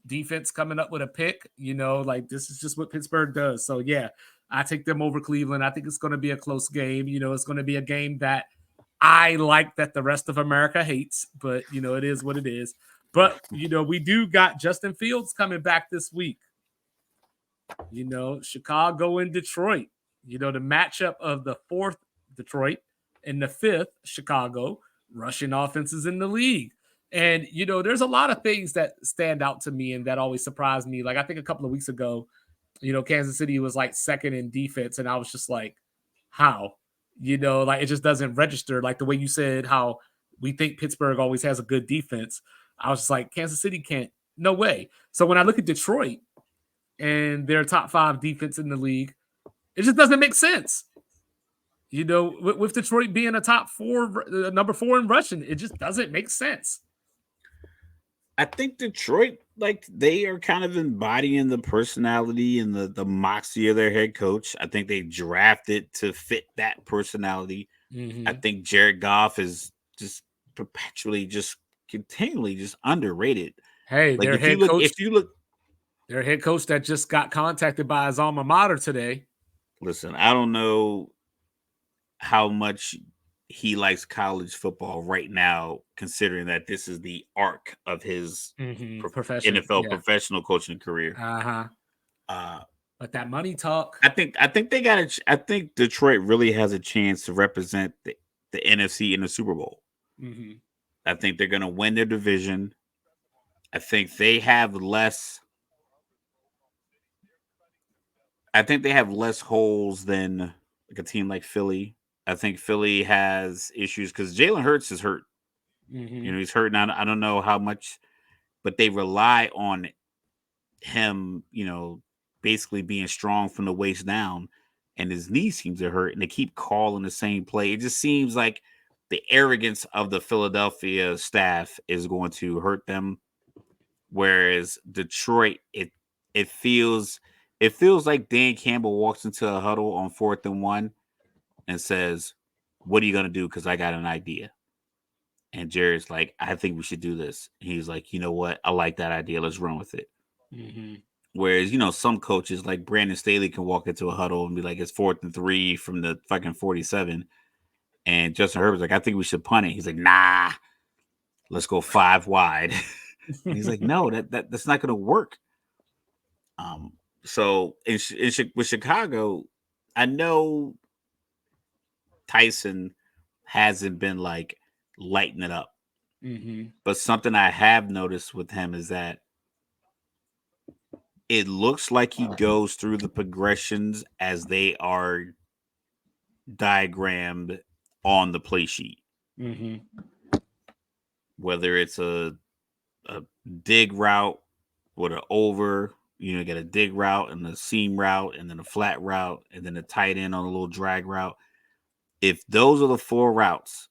defense coming up with a pick, like this is just what Pittsburgh does. So yeah, I take them over Cleveland. I think it's going to be a close game. It's going to be a game that I like that the rest of America hates, but it is what it is. But we do got Justin Fields coming back this week. Chicago and Detroit. The matchup of the fourth Detroit and the fifth Chicago rushing offenses in the league. And there's a lot of things that stand out to me and that always surprise me. Like I think a couple of weeks ago, Kansas City was like second in defense, and I was just like, how? Like it just doesn't register. Like the way you said how we think Pittsburgh always has a good defense. I was just like, Kansas City can't, no way. So when I look at Detroit and their top 5 defense in the league, it just doesn't make sense. With Detroit being a top 4, number 4 in rushing, it just doesn't make sense. I think Detroit, like they are kind of embodying the personality and the moxie of their head coach. I think they drafted to fit that personality. I Mm-hmm. think Jared Goff is just perpetually, just continually, just underrated. Hey, Like if you look, their head coach that just got contacted by his alma mater today. listen, I don't know how much he likes college football right now, considering that this is the arc of his Mm-hmm. Profession, NFL yeah. professional coaching career. Uh-huh. Uh, But that money talk. I think they got a. I think Detroit really has a chance to represent the NFC in the Super Bowl. Mm-hmm. I think they're going to win their division. I think they have less. I think they have less holes than like a team like Philly. I think Philly has issues because Jalen Hurts is hurt. Mm-hmm. He's hurt now. I don't know how much, but they rely on him. Basically being strong from the waist down, and his knee seems to hurt, and they keep calling the same play. It just seems like the arrogance of the Philadelphia staff is going to hurt them. Whereas Detroit, it feels like Dan Campbell walks into a huddle on 4th and 1 and says, "What are you gonna do? Because I got an idea." And Jared's like, "I think we should do this." And he's like, "You know what? I like that idea. Let's run with it." Mm-hmm. Whereas, some coaches like Brandon Staley can walk into a huddle and be like, "It's 4th and 3 from the fucking 47." And Justin Herbert's like, "I think we should punt it." He's like, "Nah, let's go 5 wide." And he's like, "No, that's not going to work." Um, so with Chicago, I know Tyson hasn't been like lighting it up, Mm-hmm. but something I have noticed with him is that it looks like he goes through the progressions as they are diagrammed on the play sheet. Mm-hmm. Whether it's a dig route with an over, you get a dig route and a seam route and then a flat route and then a tight end on a little drag route. If those are the 4 routes,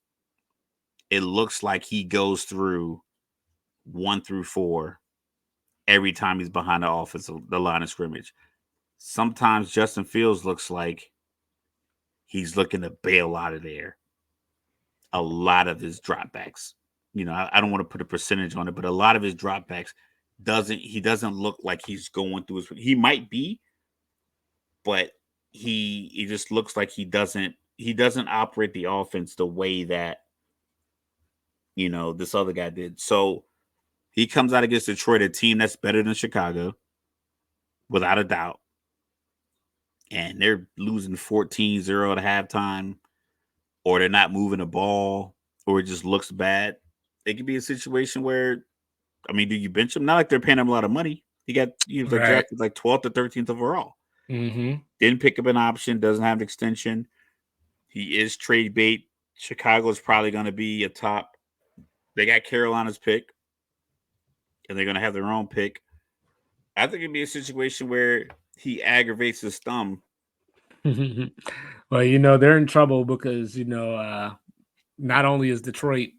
it looks like he goes through 1 through 4 every time he's behind the line of scrimmage. Sometimes Justin Fields looks like he's looking to bail out of there. A lot of his dropbacks, I don't want to put a percentage on it, but a lot of his dropbacks doesn't look like he's going through his. He might be, but he just looks like he doesn't operate the offense the way that this other guy did. So he comes out against Detroit, a team that's better than Chicago, without a doubt. And they're losing 14-0 at halftime, or they're not moving the ball, or it just looks bad. It could be a situation where, I mean, do you bench him? Not like they're paying him a lot of money. He was like Right. drafted like 12th or 13th overall. Mm-hmm. Didn't pick up an option, doesn't have an extension. He is trade bait. Chicago's probably going to be a top. They got Carolina's pick, and they're going to have their own pick. I think it'd be a situation where he aggravates his thumb. Well, they're in trouble because, not only is Detroit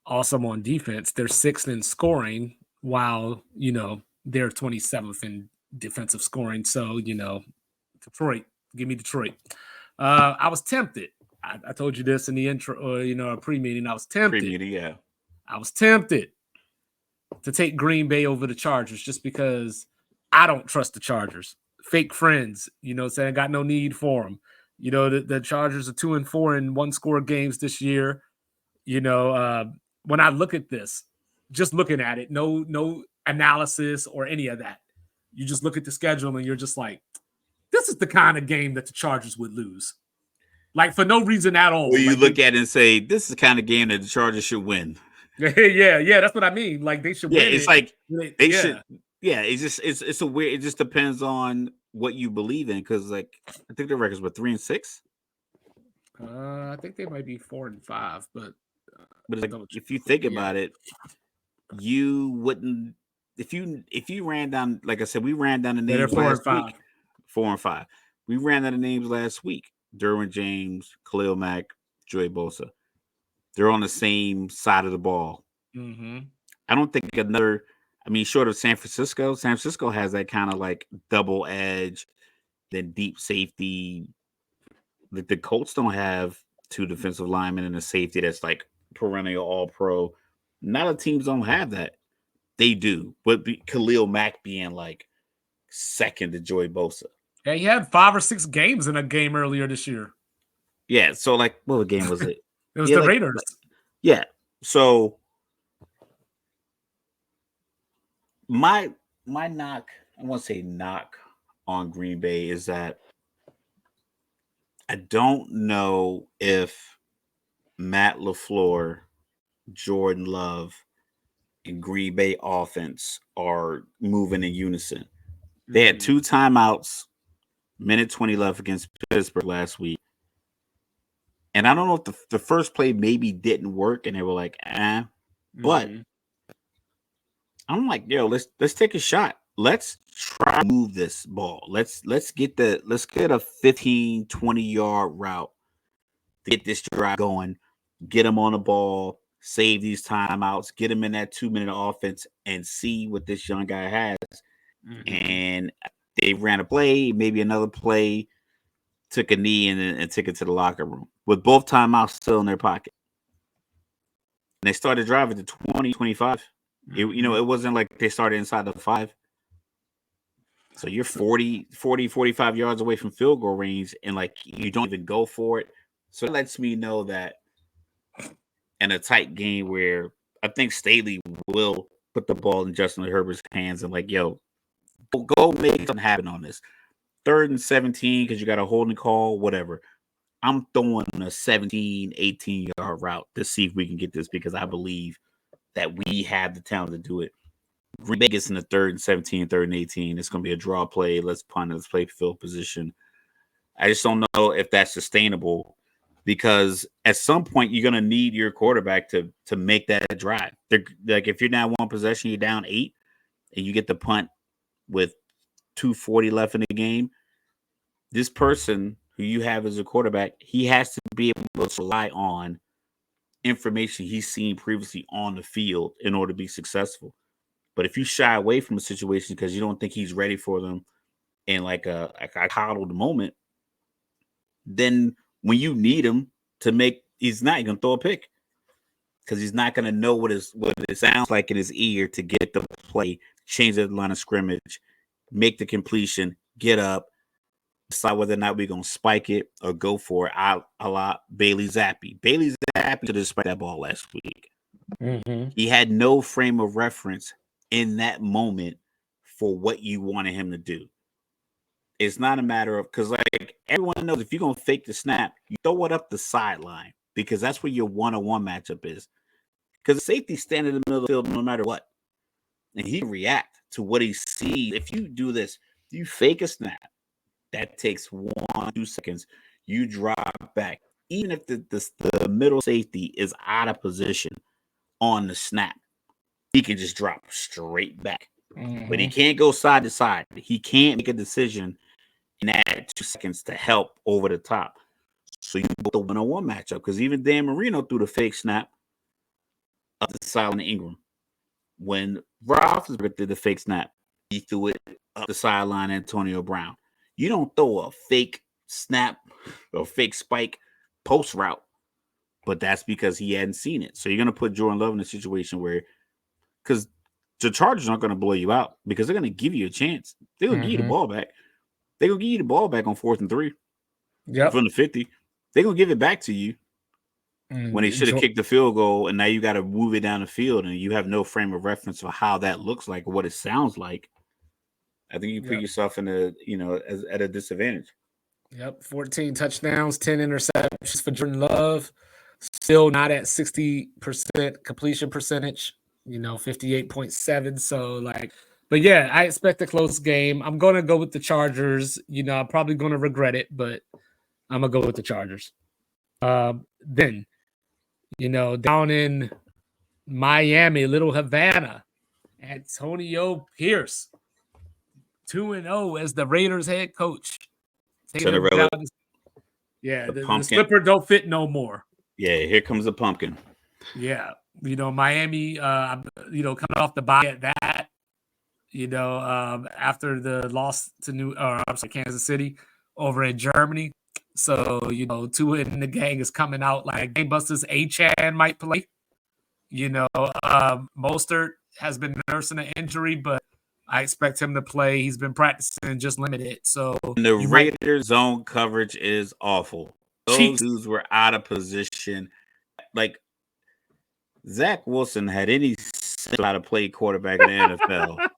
awesome on defense, they're sixth in scoring, while, they're 27th in defensive scoring. So, Detroit, give me Detroit. I was tempted. I told you this in the intro, or, a pre-meeting. I was tempted. Pre-meeting, yeah. I was tempted to take Green Bay over the Chargers just because I don't trust the Chargers. Fake friends, saying got no need for them. The Chargers are 2-4 in one-score games this year. When I look at this, just looking at it, no analysis or any of that. You just look at the schedule and you're just like, this is the kind of game that the Chargers would lose. Like, for no reason at all. Or you Like, look at it and say, this is the kind of game that the Chargers should win. yeah, that's what I mean. Like, they should Yeah, win it's it. like they should. Yeah, it's a weird. It just depends on what you believe in. Because like I think the records were 3-6. I think they might be 4-5, but But it's like double check. if you think Yeah, about it, you wouldn't if you ran down, like I said, we ran down the they're names four and last five. week. 4-5. We ran down the names last week. Derwin James, Khalil Mack, Joey Bosa. They're on the same side of the ball. Mm-hmm. I don't think another. I mean, short of San Francisco, San Francisco has that kind of like double edge, then deep safety. The Colts don't have two defensive linemen and a safety that's like perennial All Pro. Not a teams don't have that. They do, but Khalil Mack being like second to Joey Bosa. Yeah, he had 5 or 6 games in a game earlier this year. Yeah, so like, what game was it? It was Yeah, the Raiders. yeah. So my knock, I want to say knock on Green Bay is that I don't know if Matt LaFleur, Jordan Love, and Green Bay offense are moving in unison. They had 2 timeouts, minute 20 left against Pittsburgh last week. And I don't know if the first play maybe didn't work and they were like, but I'm like, yo, let's take a shot. Let's try to move this ball. Let's get a 15, 20-yard route to get this drive going, get them on the ball, save these timeouts, get them in that 2-minute offense and see what this young guy has. And they ran a play, maybe another play, took a knee and took it to the locker room with both timeouts still in their pocket. And they started driving to 20, 25. It wasn't like they started inside the 5. So you're 40, 45 yards away from field goal range and like you don't even go for it. So it lets me know that in a tight game where I think Staley will put the ball in Justin Herbert's hands and like, yo, go make something happen on this. 3rd and 17 because you got a holding call, whatever. I'm throwing a 17, 18-yard route to see if we can get this because I believe that we have the talent to do it. Green Bay gets in the 3rd and 17, 3rd and 18. It's going to be a draw play. Let's punt. Let's play field position. I just don't know if that's sustainable because at some point you're going to need your quarterback to make that drive. Like if you're down 1 possession, you're down 8, and you get the punt with 2:40 left in the game. This person who you have as a quarterback, he has to be able to rely on information he's seen previously on the field in order to be successful. But if you shy away from a situation because you don't think he's ready for them in like a coddled moment, then when you need him to make, he's not going to throw a pick because he's not going to know what it sounds like in his ear to get the play, change the line of scrimmage, make the completion, get up, decide whether or not we're going to spike it or go for it. A la Bailey Zappi. Bailey Zappi should have spiked that ball last week. Mm-hmm. He had no frame of reference in that moment for what you wanted him to do. It's not a matter of, because like everyone knows, if you're going to fake the snap, you throw it up the sideline because that's where your one-on-one matchup is. Because the safety standing in the middle of the field no matter what. And he react to what he sees. If you do this, you fake a snap, that takes 1-2 seconds. You drop back. Even if the middle safety is out of position on the snap, he can just drop straight back. Mm-hmm. But he can't go side to side. He can't make a decision in that 2 seconds to help over the top. So you put the one-on-one matchup, because even Dan Marino threw the fake snap up the sideline Ingram. When Roethlisberger did the fake snap, he threw it up the sideline Antonio Brown. You don't throw a fake snap or fake spike post route, but that's because he hadn't seen it. So you're going to put Jordan Love in a situation where, because the Chargers aren't going to blow you out because they're going to give you a chance. They're going to give you the ball back. They're going to give you the ball back on 4th and 3 from the 50. They're going to give it back to you when they should have kicked the field goal, and now you got to move it down the field, and you have no frame of reference for how that looks like or what it sounds like. I think you put yourself in at a disadvantage. Yep, 14 touchdowns, 10 interceptions for Jordan Love. Still not at 60% completion percentage, 58.7. So, but yeah, I expect a close game. I'm going to go with the Chargers. I'm probably going to regret it, but I'm going to go with the Chargers. Then, down in Miami, Little Havana, Antonio Pierce, 2-0 as the Raiders head coach. Cinderella. The slipper don't fit no more. Yeah, here comes the pumpkin. Yeah, Miami, coming off the bye at that, after the loss to Kansas City over in Germany. So, Tua and the gang is coming out like gangbusters. A-Chan might play. Mostert has been nursing an injury, but I expect him to play. He's been practicing just limited. So and the Raiders' zone coverage is awful. Those dudes were out of position. Like Zach Wilson had any sense how to play quarterback in the NFL,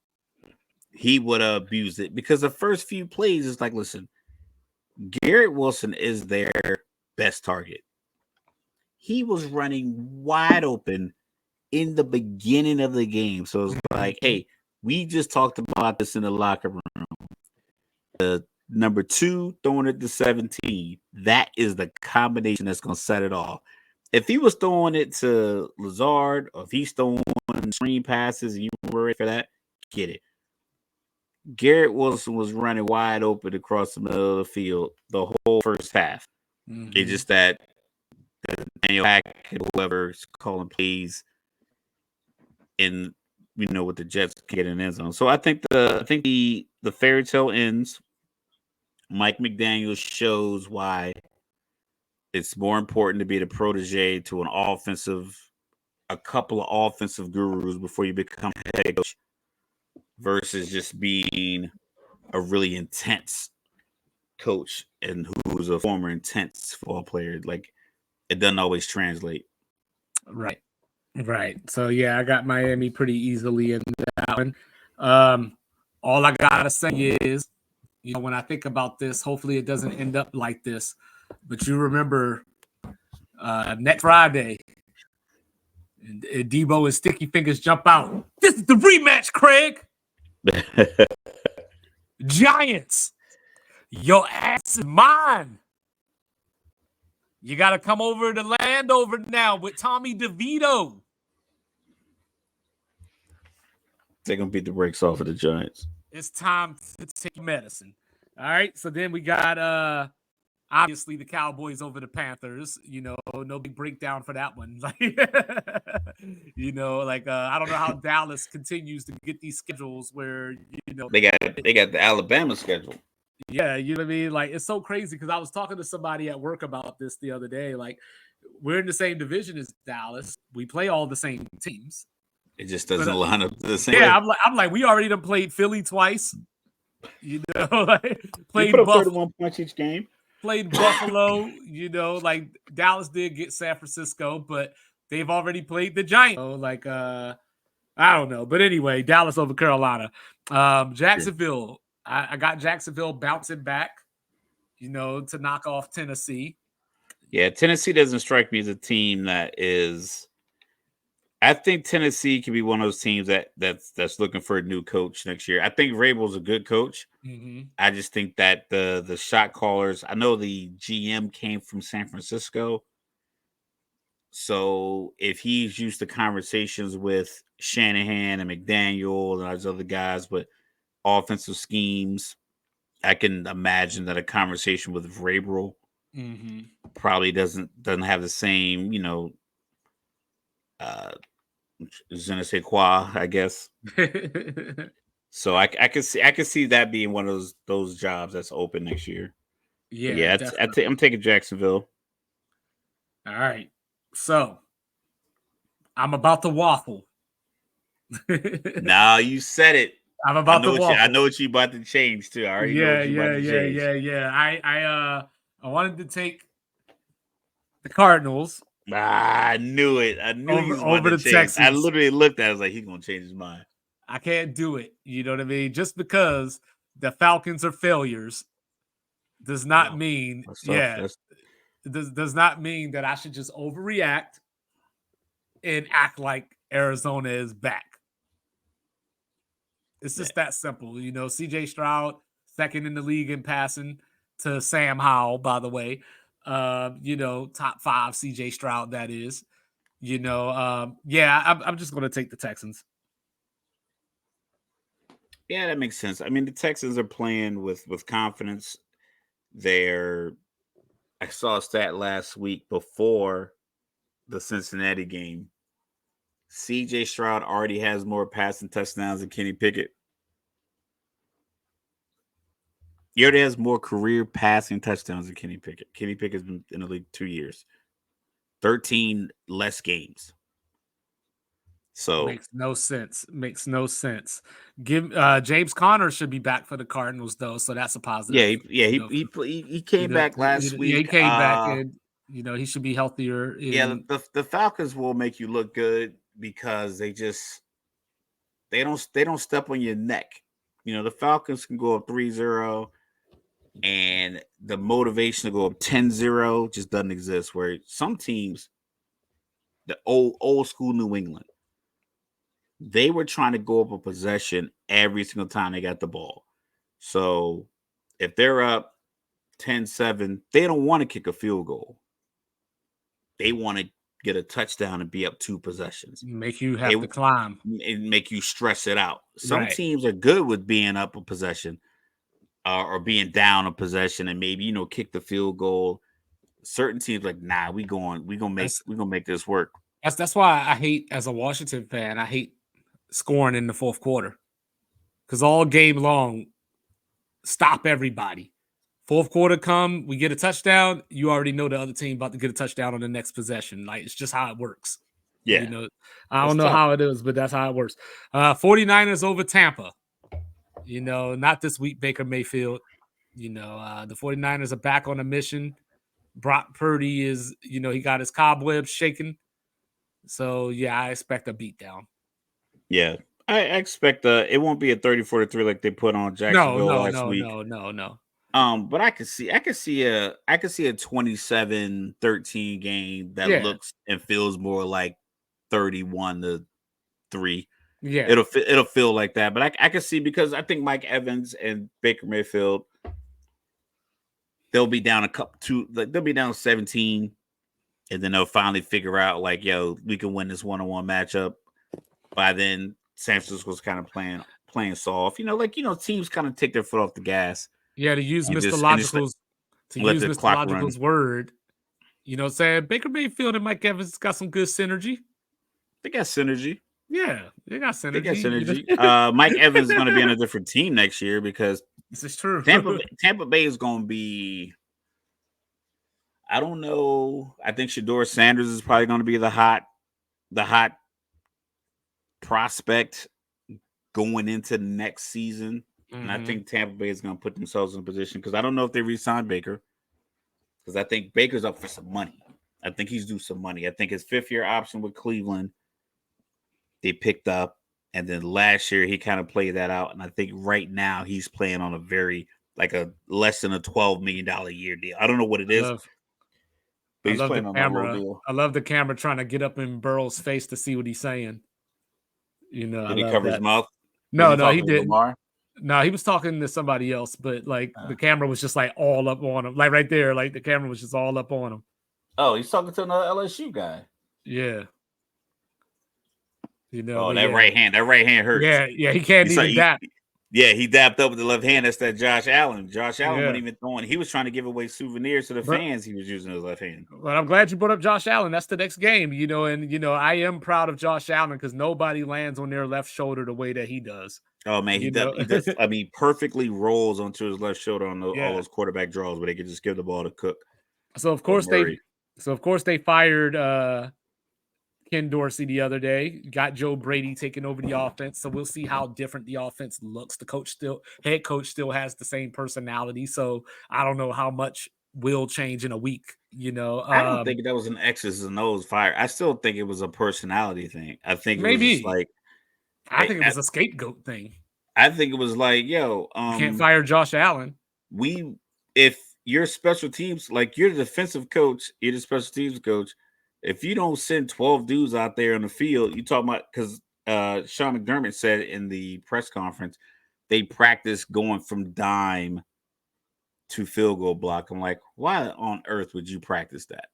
he would have abused it, because the first few plays is like, listen, Garrett Wilson is their best target. He was running wide open in the beginning of the game. So it's like, hey, we just talked about this in the locker room. The number 2 throwing it to 17, that is the combination that's going to set it off. If he was throwing it to Lazard, or if he's throwing screen passes and you were ready for that, get it. Garrett Wilson was running wide open across the middle of the field the whole first half. It's just that Daniel Hackett, whoever's calling plays, in with the Jets get in the end zone. So I think the fairy tale ends. Mike McDaniel shows why it's more important to be the protege to a couple of offensive gurus before you become head coach, versus just being a really intense coach and who's a former intense football player. Like, it doesn't always translate. Right. So yeah, I got Miami pretty easily in that one. All I gotta say is, when I think about this, hopefully it doesn't end up like this. But you remember next Friday, and Debo and Sticky Fingers jump out. This is the rematch, Craig. Giants, your ass is mine. You got to come over to Landover now with Tommy DeVito. They're going to beat the brakes off of the Giants. It's time to take medicine. All right. So then we got obviously the Cowboys over the Panthers. No big breakdown for that one. I don't know how Dallas continues to get these schedules where they got the Alabama schedule. Yeah, you know what I mean? Like, it's so crazy because I was talking to somebody at work about this the other day. Like, we're in the same division as Dallas. We play all the same teams. It just But doesn't line up the same yeah, way. I'm like, we already done played Philly twice. Like, We put played up Buff 31 points each game. played Buffalo. Like Dallas did get San Francisco, but they've already played the Giants. Like I don't know, but anyway, Dallas over Carolina. Yeah. Jacksonville. I got Jacksonville bouncing back. To knock off Tennessee. Yeah, Tennessee doesn't strike me as a team that is. I think Tennessee can be one of those teams that's looking for a new coach next year. I think Vrabel's a good coach. Mm-hmm. I just think that the shot callers. I know the GM came from San Francisco, so if he's used to conversations with Shanahan and McDaniel and those other guys with offensive schemes, I can imagine that a conversation with Vrabel Mm-hmm. probably doesn't have the same, uh, je ne sais quoi, I guess. So I can see that being one of those jobs that's open next year. But Yeah, yeah, definitely. I'm taking Jacksonville. All right. So I'm about to waffle. Now you said it. I'm I about to know what you I waffle. know what you about to change too. I already know Yeah, what you about yeah, to yeah, change. yeah, yeah. I wanted to take the Cardinals I knew it. I knew he over was about over to the change. I Texans. literally looked at it, I was like, he's gonna change his mind. I can't do it. You know what I mean? Just because the Falcons are failures does not Wow. mean, That's tough. yeah, That's does not mean that I should just overreact and act like Arizona is back. It's yeah. just that simple. CJ Stroud, second in the league in passing to Sam Howell, by the way. Top five CJ Stroud, that is. Yeah, I'm just going to take the Texans. Yeah, that makes sense. I mean, the Texans are playing with confidence. They're I saw a stat last week before the Cincinnati game. CJ Stroud already has more passing touchdowns than Kenny Pickett. He already has more career passing touchdowns than Kenny Pickett. Kenny Pickett's been in the league 2 years, 13 less games. So Makes no sense. Makes no sense. Give James Conner should be back for the Cardinals though, so that's a yeah, positive. he came back last Yeah, he week. came back and he should be healthier Yeah, in. the Falcons will make you look good because they don't step on your neck. The Falcons can go up 3-0, and the motivation to go up 10-0 just doesn't exist. Where some teams, the old school New England, they were trying to go up a possession every single time they got the ball. So if they're up 10-7, they don't want to kick a field goal. They want to get a touchdown and be up two possessions. Make you They have to climb. make you stress it out. Some Right. teams are good with being up a possession, or being down a possession, and maybe kick the field goal. Certain teams like, nah, That's we gonna make this work. that's why I hate, as a Washington fan, I hate scoring in the fourth quarter. Because all game long, stop everybody. Fourth quarter come, we get a touchdown. You already know the other team about to get a touchdown on the next possession. Like, it's just how it works. Yeah, I it's don't know tough. how it is, but that's how it works. 49ers over Tampa. Not this week, Baker Mayfield. The 49ers are back on a mission. Brock Purdy is, he got his cobwebs shaken. So, yeah, I expect a beatdown. Yeah, I expect it won't be a 34-3 like they put on No, Jacksonville no, last no, week. no, no, no. But I could see a 27-13 game that Yeah, looks and feels more like 31-3. yeah. It'll feel like that, but I can see, because I think Mike Evans and Baker Mayfield, they'll be down a couple two, like they'll be down 17, and then they'll finally figure out, like, yo, we can win this one-on-one matchup. By then, San Francisco's kind of playing soft. Teams kind of take their foot off the gas Yeah, and just To let use the Mr. clock run. Logical's word, saying Baker Mayfield and Mike Evans got some good synergy. They got synergy. Yeah, they got They got synergy. synergy. Mike Evans is going to be on a different team next year because This is true. Tampa Bay is going to be. I don't know. I think Shador Sanders is probably going to be the hot prospect going into next season. And I Hmm. think Tampa Bay is going to put themselves in a position because I don't know if they re-sign Baker because I think Baker's up for some money. I think he's due some money. I think his 5th-year option with Cleveland they picked up, and then last year he kind of played that out. And I think right now he's playing on a very like a less than a $12 million a year deal. I don't know what it I is, love, but I he's love the playing on a low camera. deal. I love the camera trying to get up in Burrow's face to see what he's saying. I Did he love cover his that. mouth? Was No, he no, he talking to didn't. Lamar? No, he was talking to somebody else, but like Uh, the camera was just like all up on him, like right there, like the camera was just all up on him. oh, he's talking to another LSU guy. Yeah, Oh, but that yeah, right hand. That right hand hurts. yeah, he can't You saw even dap. yeah, he dapped up with the left hand. That's that Josh Allen. Josh Allen Yeah, wasn't even throwing. He was trying to give away souvenirs to the but fans. He was using his left hand. I'm glad you brought up Josh Allen. That's the next game, and I am proud of Josh Allen because nobody lands on their left shoulder the way that he does. Oh man, he You does. know, He does. I mean, perfectly rolls onto his left shoulder on all yeah. those quarterback draws where they could just give the ball to Cook So of or course they, Murray. so of course they fired Ken Dorsey the other day. Got Joe Brady taking over the offense. So we'll see how different the offense looks. The head coach still has the same personality. So I don't know how much will change in a week. I don't think that was an X's and O's fire. I still think it was a personality thing. I think it was just Maybe. like I think it was a scapegoat thing. I think it was like, yo, You can't fire Josh Allen. we if you're special teams, like you're the defensive coach, you're the special teams coach. If you don't send 12 dudes out there on the field, you talking about because Sean McDermott said in the press conference they practice going from dime to field goal block. I'm like, why on earth would you practice that?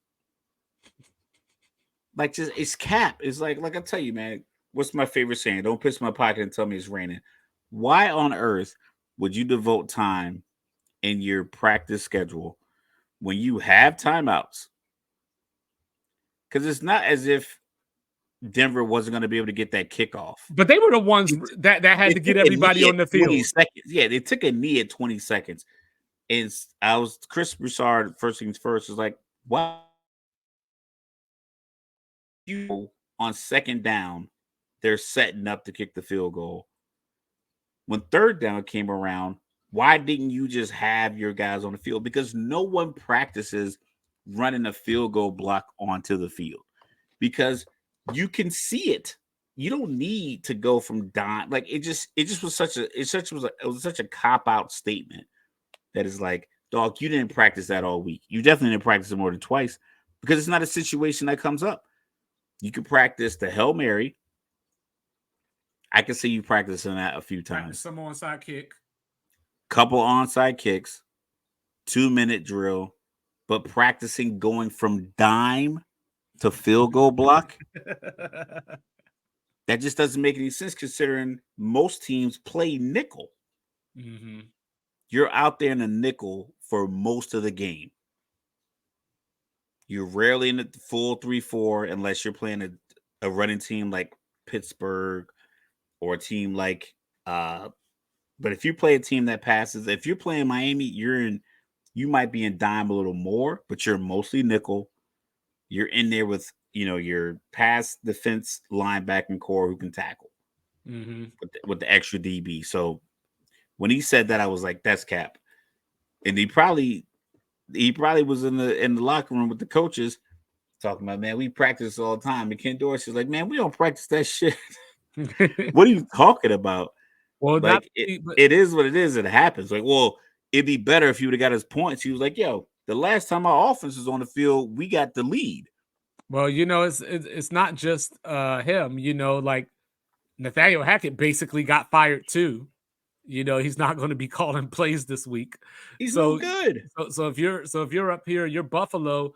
Like, just it's cap. It's like I tell you, man. What's my favorite saying? Don't piss in my pocket and tell me it's raining. Why on earth would you devote time in your practice schedule when you have timeouts? Because it's not as if Denver wasn't going to be able to get that kickoff. But they were the ones It, that had it to get took a everybody knee at on the 20 field. seconds. Yeah, they took a knee at 20 seconds. And I was Chris Broussard, first things first, was like, why you on second down, they're setting up to kick the field goal. When third down came around, why didn't you just have your guys on the field? Because no one practices running a field goal block onto the field because you can see it. You don't need to go from dime. Like it just was such a it was such a cop out statement that is like, dog, you didn't practice that all week. You definitely didn't practice it more than twice because it's not a situation that comes up. You can practice the Hail Mary. I can see you practicing that a few Practice times. some onside kick. Couple onside kicks, 2-minute drill, but practicing going from dime to field goal block, that just doesn't make any sense considering most teams play nickel. Hmm. You're out there in a nickel for most of the game. You're rarely in the full 3-4 unless you're playing a running team like Pittsburgh or a team like but if you play a team that passes, if you're playing Miami, you might be in dime a little more, but you're mostly nickel. You're in there with your pass defense linebacking core who can tackle Hmm. with the extra DB. So when he said that, I was like, that's cap. And he probably was in the locker room with the coaches talking about, man, we practice all the time. And Ken Dorsey's like, man, we don't practice that shit. What are you talking about? Well, not Like it, but it is what it is. It happens. Like, well, it'd be better if he would have got his points. He was like, yo, the last time our offense was on the field, we got the lead. well, it's not just him. Like Nathaniel Hackett basically got fired too. He's not going to be calling plays this week. He's no So, good. so if you're up here, you're Buffalo,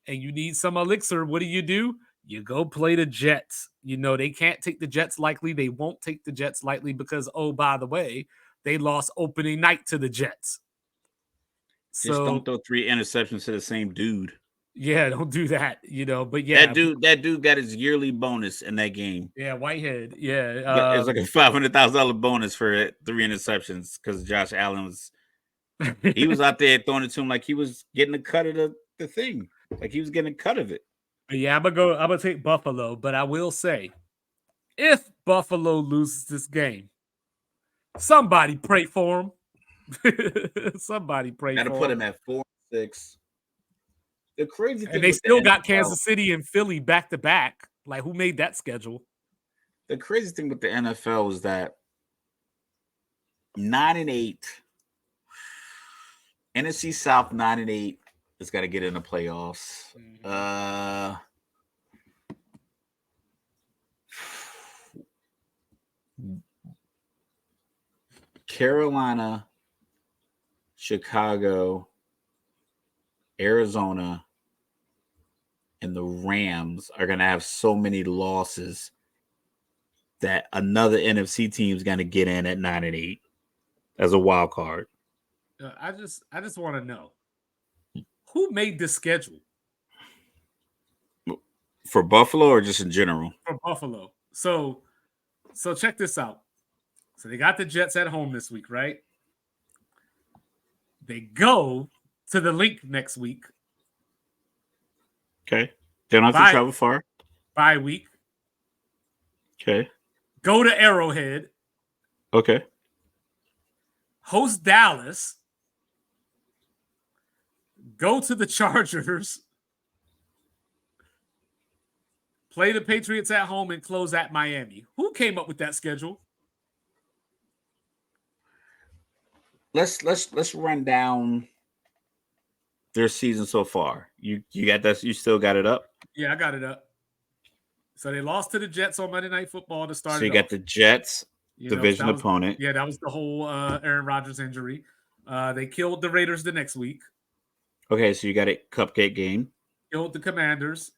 and you need some elixir, what do? You go play the Jets. They can't take the Jets lightly. They won't take the Jets lightly because, oh, by the way, they lost opening night to the Jets. Just don't So throw 3 interceptions to the same dude. Yeah, don't do that, but That yeah, dude got his yearly bonus in that game. yeah, Whitehead, yeah, It's like a $500,000 bonus for 3 interceptions because Josh Allen he was out there throwing it to him like he was getting a cut of the thing, like he was getting a cut of it. yeah, I'm gonna take Buffalo, but I will say, if Buffalo loses this game, somebody pray for him. Somebody pray Got to for put him. him at 4-6. The crazy And thing they with the still got NFL, Kansas City and Philly back to back. Like, who made that schedule? the crazy thing with the NFL is that 9-8, NFC South 9-8 has got to get in the playoffs. Mhm. Uh, Carolina, Chicago, Arizona, and the Rams are going to have so many losses that another NFC team is going to get in at 9-8 as a wild card. I just want to know who made this schedule For Buffalo or just in general? for Buffalo. So check this out. So they got the Jets at home this week, right? They go to the Link next week. Okay. They don't have to Bye travel far. bye week. Okay. Go to Arrowhead. Okay. Host Dallas. Go to the Chargers. Play the Patriots at home and close at Miami. Who came up with that schedule? Let's run down their season so far. You got that? You still got it up? Yeah, I got it up. So they lost to the Jets on Monday Night Football to start So it you got off. the Jets, So division that was opponent. yeah, that was the whole Aaron Rodgers injury. They killed the Raiders the next week. Okay, so you got a cupcake game. Killed the Commanders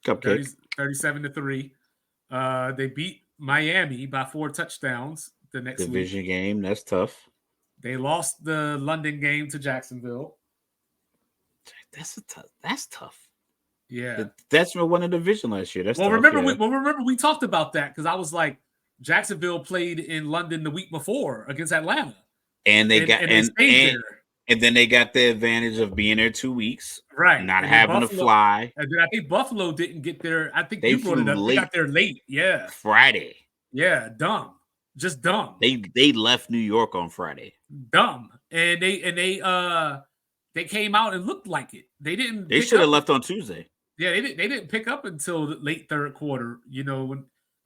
Cupcake 37-3. They beat Miami by 4 touchdowns the next week. division game. That's tough. They lost the London game to Jacksonville. That's tough. Yeah. That's what won the division last year. That's Well, tough. remember Yeah. we talked about that because I was like, Jacksonville played in London the week before against Atlanta, And they got and they stayed there. and then they got the advantage of being there 2 weeks, Right. not And then having to Buffalo, fly. and then I think Buffalo didn't get there. I think They you brought it flew up. They got late there late. Yeah. Friday. Yeah. Dumb. Just dumb. They left New York on Friday. Dumb. And they came out and looked like it. They didn't They pick should have up. left on Tuesday. Yeah, they didn't pick up until the late third quarter. When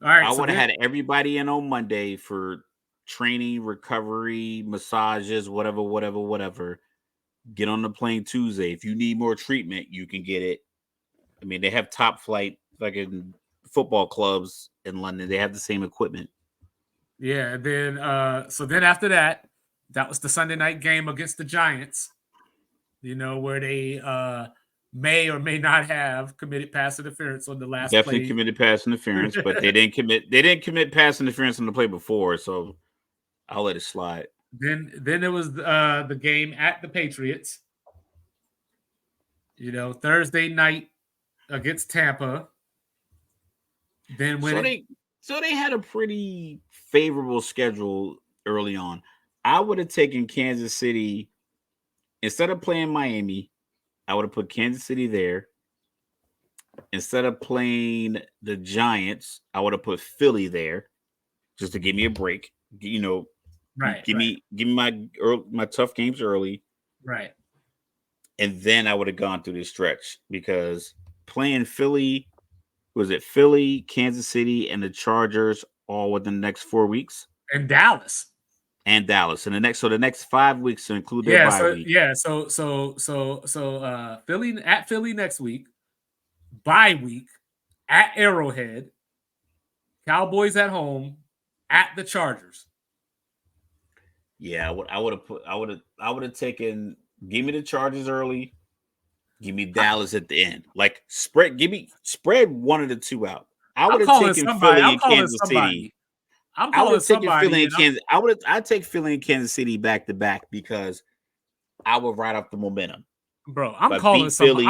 all right, I so would have then had everybody in on Monday for training, recovery, massages, whatever. Get on the plane Tuesday. If you need more treatment, you can get it. I mean, they have top flight fucking football clubs in London. They have the same equipment. yeah, and then so then after that, that was the Sunday night game against the Giants. Where they may or may not have committed pass interference on the last Definitely play. committed pass interference, but they didn't commit pass interference on the play before, so I'll let it slide. Then it was the game at the Patriots. Thursday night against Tampa. Then when So it they had a pretty favorable schedule early on. I would have taken Kansas City instead of playing Miami. I would have put Kansas City there. Instead of playing the Giants, I would have put Philly there just to give me a break. right, Give right, me my tough games early, right. and then I would have gone through this stretch because playing Philly, was it Philly, Kansas City, and the Chargers all within the next 4 weeks, And Dallas. and Dallas, and the next 5 weeks to include their Yeah, bye so week. yeah, so Philly next week, bye week at Arrowhead, Cowboys at home, at the Chargers. Yeah, I would have taken. Give me the Chargers early. Give me Dallas at the end. Like spread one of the two out. I would I'm have calling taken somebody. Philly I'm and calling Kansas City. somebody. I'm I would calling have taken Philly somebody, and and I'm Kansas. I'd take Philly and Kansas City back to back because I would ride off the momentum. bro. If I'm I calling beat some. Philly,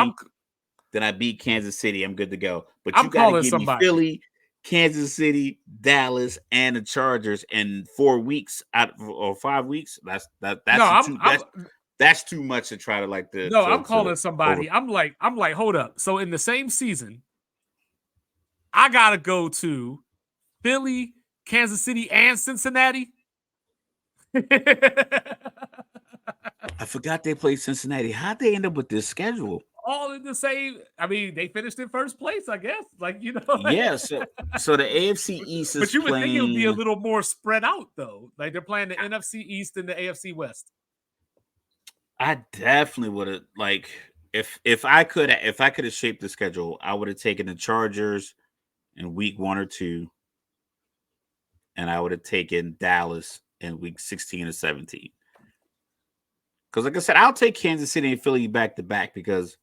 then I beat Kansas City. I'm good to go. But you I'm got to calling give me somebody. Philly, Kansas City, Dallas, and the Chargers in 4 weeks out or 5 weeks. No, That's too I'm that's too much to try to like no, I'm to calling over. somebody. I'm like, hold up. So in the same season, I gotta go to Philly, Kansas City, and Cincinnati. I forgot they played Cincinnati. How'd they end up with this schedule? All in the same. I mean, they finished in first place, I guess. Like, you know. Yeah, so the AFC East is But you would think it would be a playing. little more spread out, though. Like they're playing the NFC East and the AFC West. I definitely would have like if I could have shaped the schedule, I would have taken the Chargers in week 1 or 2, and I would have taken Dallas in week 16 or 17. Because like I said, I'll take Kansas City and Philly back to back because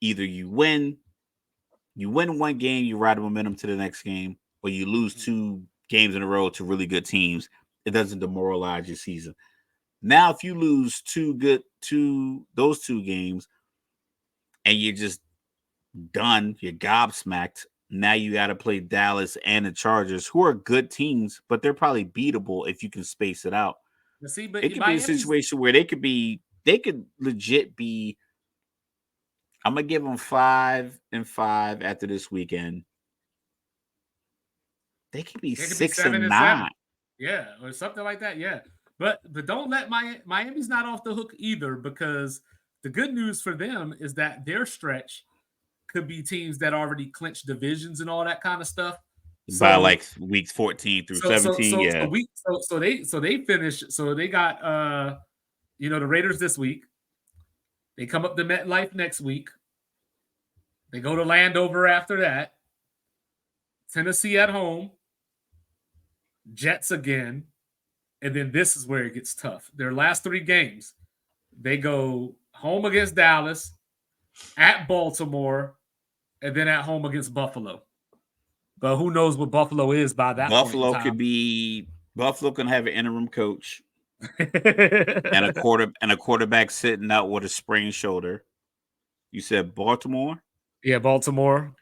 either you win one game, you ride the momentum to the next game, or you lose 2 games in a row to really good teams. It doesn't demoralize your season. Now, if you lose those 2 games and you're just done, you're gobsmacked. Now you got to play Dallas and the Chargers, who are good teams, but they're probably beatable if you can space it out. But see, but It could be a Miami's situation where they could legit be. I'm gonna give them 5-5 after this weekend. They could be they could be six seven and and seven. nine. Yeah, or something like that. Yeah. But don't let Miami's not off the hook either, because the good news for them is that their stretch could be teams that already clinched divisions and all that kind of stuff. By So like weeks 14 through so so 17. so Yeah, so we so they finished. So they got the Raiders this week. They come up to MetLife next week. They go to Landover after that. Tennessee at home. Jets again. And then this is where it gets tough. Their last 3 games, they go home against Dallas, at Baltimore, and then at home against Buffalo. But who knows what Buffalo is by that point in Buffalo could time. be. Buffalo can have an interim coach and a quarterback sitting out with a sprained shoulder. You said Baltimore. Yeah, Baltimore.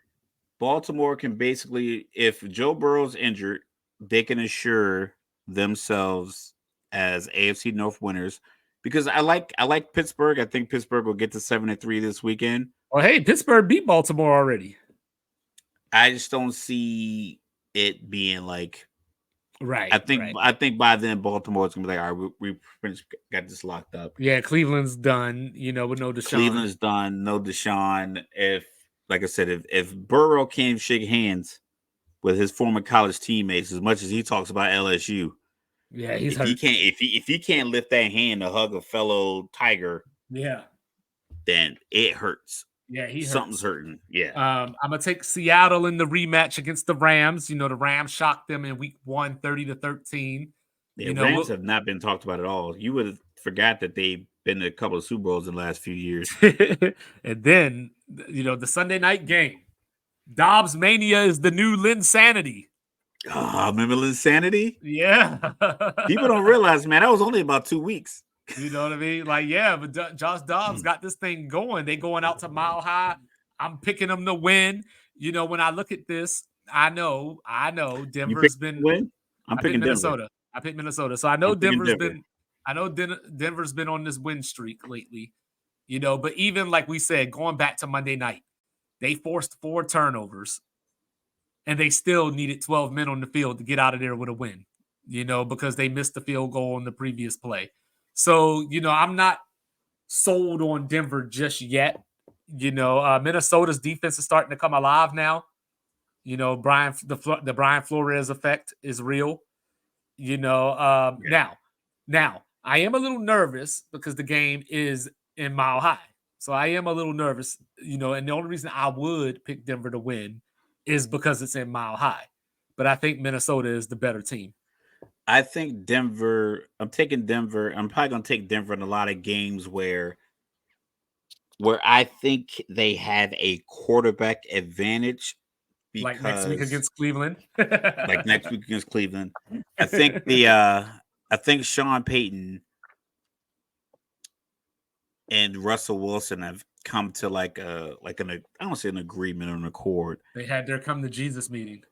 Baltimore can basically, if Joe Burrow's injured, they can assure themselves as AFC North winners. Because I like Pittsburgh. I think Pittsburgh will get to 7-3 this weekend. Well, hey, Pittsburgh beat Baltimore already. I just don't see it being like. I Right, think right. I think by then Baltimore's gonna be like, all right, we pretty much got this locked up. Yeah, Cleveland's done, with no Deshaun. Cleveland's done. No Deshaun. If like I said, if Burrow can't shake hands with his former college teammates as much as he talks about LSU, Yeah, he's if he hurt. can't if he can't lift that hand to hug a fellow Tiger, Yeah. then it hurts. Yeah, he Something's hurts. hurting. Yeah. I'm gonna take Seattle in the rematch against the Rams. The Rams shocked them in week 1, 30-13. Yeah, You know, Rams we'll, have not been talked about at all. You would have forgot that they've been to a couple of Super Bowls in the last few years. and then the Sunday night game. Dobbs Mania is the new Linsanity. Ah, remember Insanity? Yeah. People don't realize, man, that was only about 2 weeks. You know what I mean? Like, yeah, but Josh Dobbs got this thing going. They going out to Mile High. I'm picking them to win. When I look at this, I know You pick Denver's been. win? I'm I picked picking Denver. Minnesota. So I know I'm picking Denver. Denver's been on this win streak lately. But even like we said, going back to Monday night, they forced 4 turnovers and they still needed 12 men on the field to get out of there with a win, because they missed the field goal on the previous play. So, I'm not sold on Denver just yet. Minnesota's defense is starting to come alive now. The Brian Flores effect is real. Yeah. Now I am a little nervous because the game is in Mile High. So I am a little nervous, and the only reason I would pick Denver to win is because it's in Mile High. But I think Minnesota is the better team. I think Denver. I'm taking Denver. I'm probably gonna take Denver in a lot of games where I think they have a quarterback advantage Like next week because against Cleveland. like next week against Cleveland. I think I think Sean Payton and Russell Wilson have come to I don't say an agreement or an accord They had their come to Jesus meeting.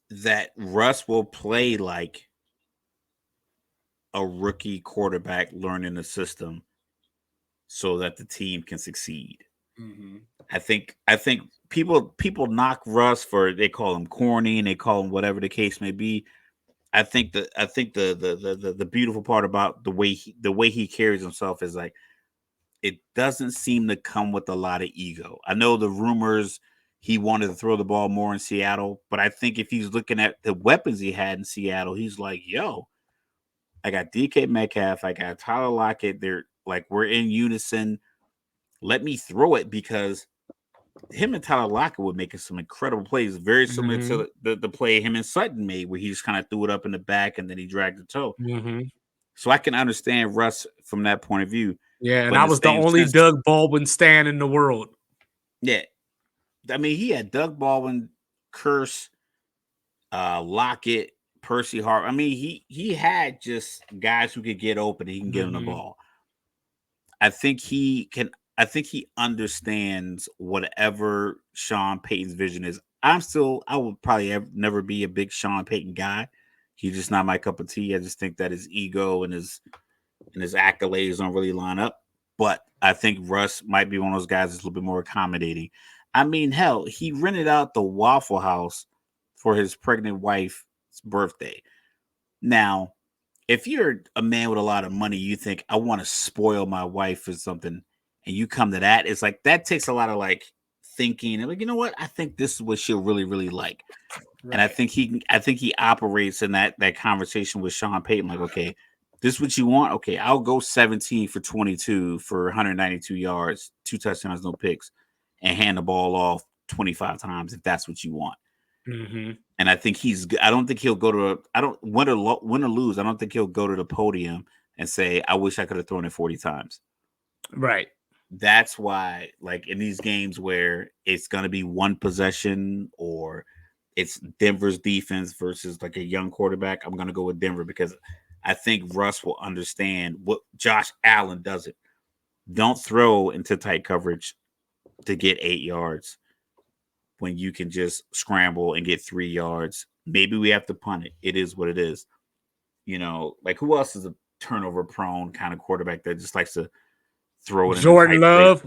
that Russ will play like a rookie quarterback learning the system so that the team can succeed. Mm-hmm. I think people knock Russ for they call him corny and they call him whatever the case may be. I think the beautiful part about the way he carries himself is like it doesn't seem to come with a lot of ego. I know the rumors he wanted to throw the ball more in Seattle, but I think if he's looking at the weapons he had in Seattle, he's like, yo, I got DK Metcalf, I got Tyler Lockett. They're like we're in unison. Let me throw it because him and Tyler Lockett were making some incredible plays, very similar to Mm-hmm. the play him and Sutton made, where he just kind of threw it up in the back and then he dragged the toe. Mm-hmm. So I can understand Russ from that point of view. Yeah, and But in I the was the same only sense, Doug Baldwin stan in the world. yeah, I mean, he had Doug Baldwin, Curse, Lockett, Percy Hart. I mean, he had just guys who could get open and he can get him the Mm-hmm. ball. I think he can. I think he understands whatever Sean Payton's vision is. I would probably never be a big Sean Payton guy. He's just not my cup of tea. I just think that his ego and his accolades don't really line up. But I think Russ might be one of those guys that's a little bit more accommodating. I mean, hell, he rented out the Waffle House for his pregnant wife's birthday. Now, if you're a man with a lot of money, you think I want to spoil my wife or something, and you come to that, it's like that takes a lot of like thinking. And like, you know what? I think this is what she'll really, really like. And Right. I think he operates in that conversation with Sean Payton, like, okay, this is what you want. Okay, I'll go 17 for 22 for 192 yards, 2 touchdowns, no picks, and hand the ball off 25 times if that's what you want. Mm-hmm. And I think I don't think he'll go to. I don't win or lose. I don't think he'll go to the podium and say, "I wish I could have thrown it 40 times." Right. That's why, like in these games where it's going to be one possession or it's Denver's defense versus like a young quarterback, I'm going to go with Denver because I think Russ will understand what Josh Allen does it. Don't throw into tight coverage to get 8 yards when you can just scramble and get 3 yards. Maybe we have to punt it. It is what it is. Like who else is a turnover prone kind of quarterback that just likes to throw it in a Jordan tight space? Love.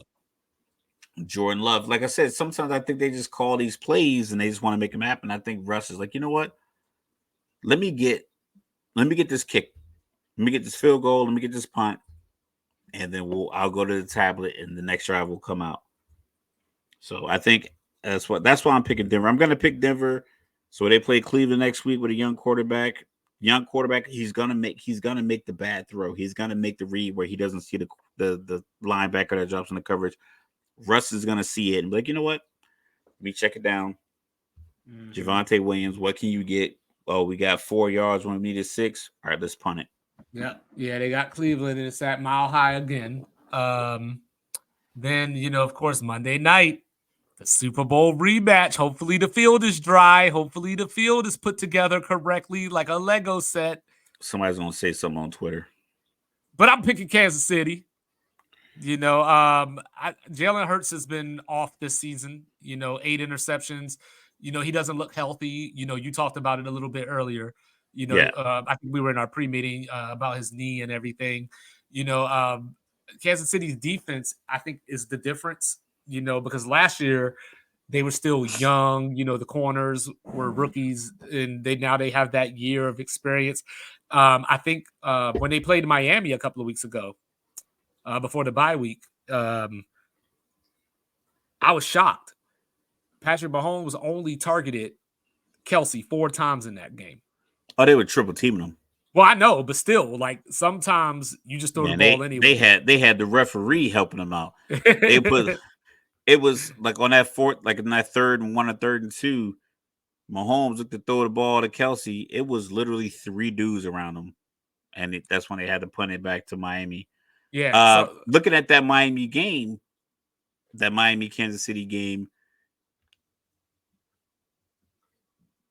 Jordan Love. Like I said, sometimes I think they just call these plays and they just want to make them happen. I think Russ is like, you know what? Let me get let me get this kick. Let me get this field goal. Let me get this punt, and then I'll go to the tablet, and the next drive will come out. So I think that's why I'm picking Denver. I'm going to pick Denver. So they play Cleveland next week with a young quarterback. Young quarterback, he's gonna make the bad throw. He's gonna make the read where he doesn't see the linebacker that drops in the coverage. Russ is gonna see it and be like, you know what? Let me check it down. Mm-hmm. Javonte Williams, what can you get? Oh, we got 4 yards when we needed six. All right, let's punt it. Yeah. Yeah, they got Cleveland and it's at Mile High again. Then, of course, Monday night, the Super Bowl rematch. Hopefully the field is dry. Hopefully the field is put together correctly like a Lego set. Somebody's gonna say something on Twitter. But I'm picking Kansas City. Jalen Hurts has been off this season. 8 interceptions. He doesn't look healthy. You talked about it a little bit earlier. Yeah. I think we were in our pre-meeting about his knee and everything. You know, um, Kansas City's defense, I think, is the difference. Because last year they were still young. The corners were rookies, and they have that year of experience. I think when they played Miami a couple of weeks ago, before the bye week, um, I was shocked. Patrick Mahomes only targeted Kelsey 4 times in that game. Oh, they were triple teaming them. Well, I know, but still, like sometimes you just throw the Man, ball anyway. they had the referee helping them out. They put it was like on that fourth, like in that third and one or third and two. Mahomes looked to throw the ball to Kelsey. It was literally three dudes around him, and that's when they had to punt it back to Miami. Yeah. So Looking at that Miami game, that Miami Kansas City game,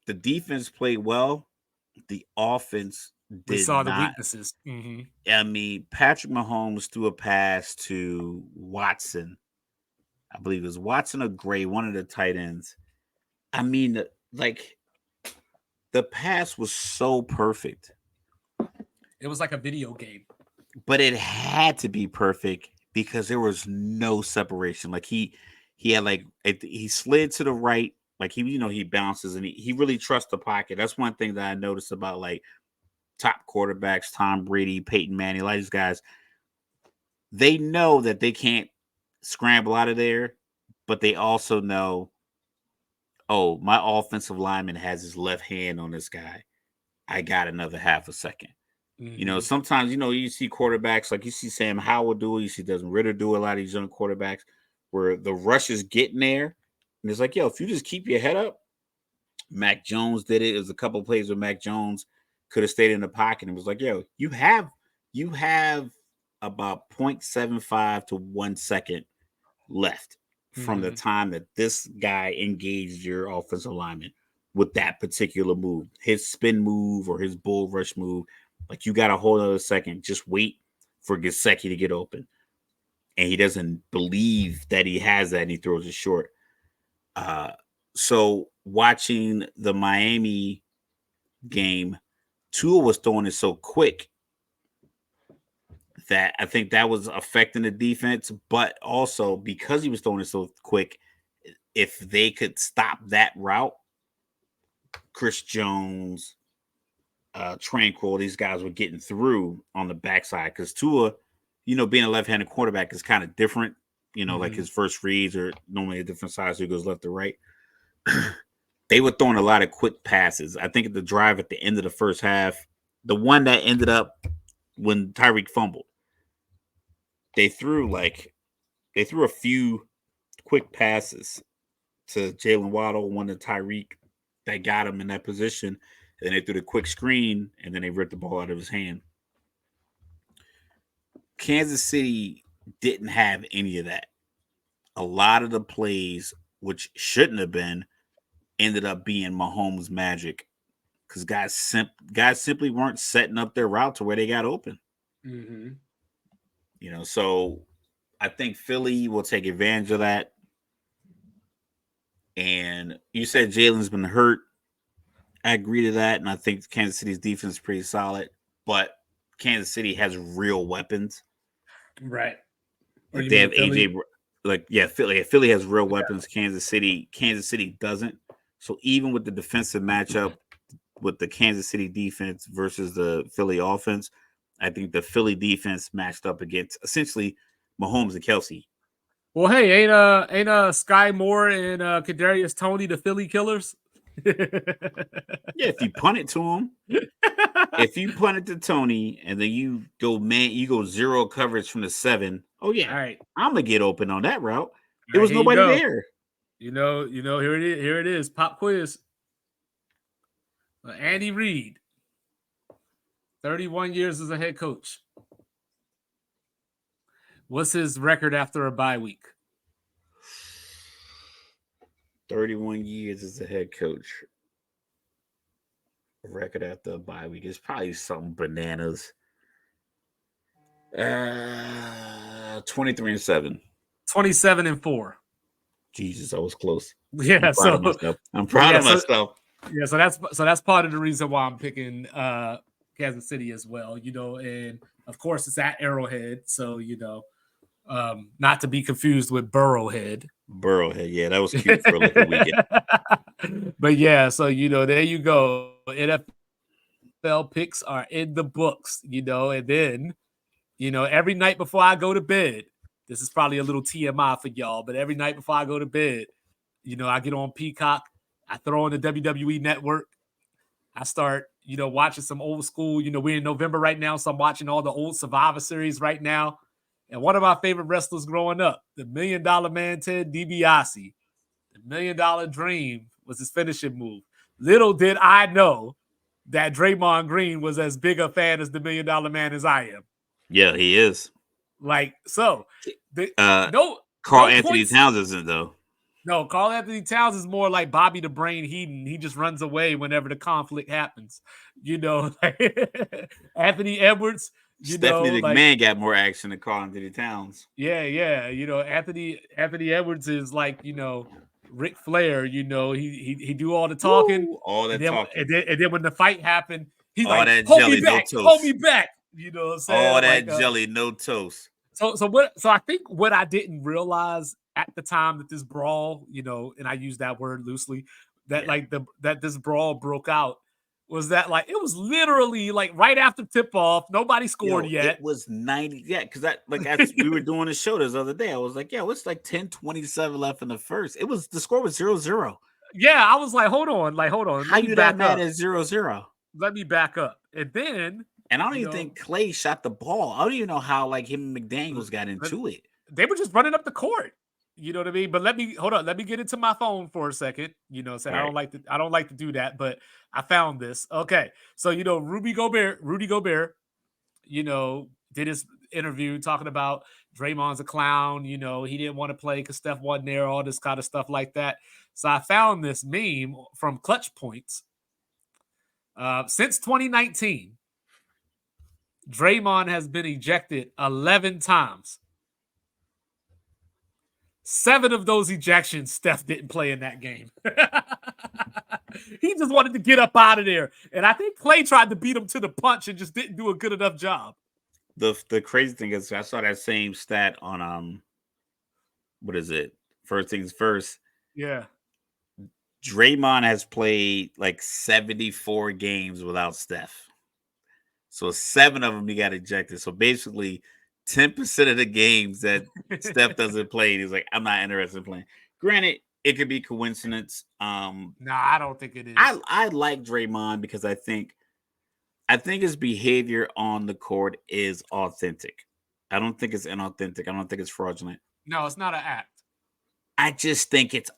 the defense played well. The offense We did saw the not. weaknesses. I mean, Patrick Mahomes threw a pass to Watson. I believe it was Watson or Gray, one of the tight ends. I mean, like the pass was so perfect, It was like a video game. but it had to be perfect because there was no separation. Like he had like he slid to the right, like he bounces and he really trusts the pocket. That's one thing that I noticed about like top quarterbacks, Tom Brady, Peyton Manning, a lot of these guys. They know that they can't scramble out of there, but they also know, oh, my offensive lineman has his left hand on this guy. I got another half a second. Mm-hmm. Sometimes, you see quarterbacks like you see Sam Howell do it, you see Desmond Ritter do it, a lot of these young quarterbacks where the rush is getting there. And it's like, yo, if you just keep your head up, Mac Jones did it. There's a couple of plays where Mac Jones could have stayed in the pocket and was like, yo, you have about 0.75 to 1 second left from the Mm-hmm. time that this guy engaged your offensive lineman with that particular move, his spin move or his bull rush move. Like you got a whole other second. Just wait for Gesicki to get open. And he doesn't believe that he has that and he throws it short. Uh, so watching the Miami game, Tua was throwing it so quick that I think that was affecting the defense, but also because he was throwing it so quick, if they could stop that route, Chris Jones, Tranquil, these guys were getting through on the backside because Tua, being a left-handed quarterback is kind of different. Like Mm-hmm. his first reads are normally a different size, so he goes left to right. They were throwing a lot of quick passes. I think at the drive at the end of the first half, the one that ended up when Tyreek fumbled, they threw a few quick passes to Jalen Waddle, one to Tyreek that got him in that position. And then they threw the quick screen and then they ripped the ball out of his hand. Kansas City didn't have any of that. A lot of the plays, which shouldn't have been, ended up being Mahomes' magic because guys simply weren't setting up their route to where they got open. Mm-hmm. So I think Philly will take advantage of that. And you said Jalen's been hurt. I agree to that, and I think Kansas City's defense is pretty solid. But Kansas City has real weapons. Right. Or Like you they mean have Philly? AJ. Like Philly has real weapons. Kansas City doesn't. So even with the defensive matchup with the Kansas City defense versus the Philly offense, I think the Philly defense matched up against essentially Mahomes and Kelsey. Well, hey, ain't Sky Moore and Kadarius Tony the Philly killers? Yeah, if you punt it to him, if you punt it to Tony and then you go zero coverage from the 7, oh All yeah, right. I'm gonna get open on that route. All It right, was here you nobody go. there. Here it is. Here it is. Pop quiz. Andy Reid, 31 years as a head coach. What's his record after a bye week? 31 years as a head coach. Record after a bye week is probably something bananas. 23-7. 27-4. Jesus, I was close. I'm Yeah, proud of so myself. I'm proud yeah, of so myself. yeah, so that's part of the reason why I'm picking Kansas City as well, and of course it's at Arrowhead, so not to be confused with Burrowhead. Burrowhead, yeah, that was cute for like a weekend. But yeah, so there you go. NFL picks are in the books, and then every night before I go to bed, this is probably a little TMI for y'all, but every night before I go to bed, I get on Peacock, I throw on the WWE network, I start, watching some old school, we're in November right now, so I'm watching all the old Survivor Series right now. And one of my favorite wrestlers growing up, the $1 Million Man, Ted DiBiase, the $1 Million Dream was his finishing move. Little did I know that Draymond Green was as big a fan as the $1 Million Man as I am. Yeah, he is. Like, so, the, Uh no Carl no Anthony points. Towns isn't though. No, Carl Anthony Towns is more like Bobby the Brain Heaton. He just runs away whenever the conflict happens. You know, Anthony Edwards, Stephanie like McMahon got more action than Carl Anthony Towns. yeah, yeah. Anthony Edwards is like, Ric Flair, he do all the talking, Woo! All and that then talking, when the fight happened, he's all like, that hold me jelly, no back, hold me toast. back. You know what I'm All saying? that Like jelly, no toast. so I think what I didn't realize at the time that this brawl, and I use that word loosely, that Yeah. like that this brawl broke out was that like it was literally like right after tip off, nobody scored Yo, it yet. was 90. Yeah, because that like as we were doing the show this other day, I was like, yeah, it's like 10:27 left in the first. The score was 0-0. Yeah, I was like, hold on, How let me you that back mad up. at 0-0? Let me back up. And then, And I don't you even know, think Clay shot the ball. I don't even know how like him and l- McDaniels got but into it. they were just running up the court. You know what I mean? But let me hold on. Let me get into my phone for a second. Say Right. I don't like to do that, but I found this. Okay. So, Rudy Gobert, did his interview talking about Draymond's a clown. He didn't want to play because Steph wasn't there, all this kind of stuff like that. So I found this meme from Clutch Points. Since 2019, Draymond has been ejected 11 times. 7 of those ejections, Steph didn't play in that game. He just wanted to get up out of there. And I think Clay tried to beat him to the punch and just didn't do a good enough job. The crazy thing is I saw that same stat on what is it? First things first. Yeah. Draymond has played like 74 games without Steph. So 7 of them he got ejected. So basically 10% of the games that Steph doesn't play, he's like, I'm not interested in playing. Granted, it could be coincidence. Nah, I don't think it is. I like Draymond because I think his behavior on the court is authentic. I don't think it's inauthentic. I don't think it's fraudulent. No, it's not an act. I just think it's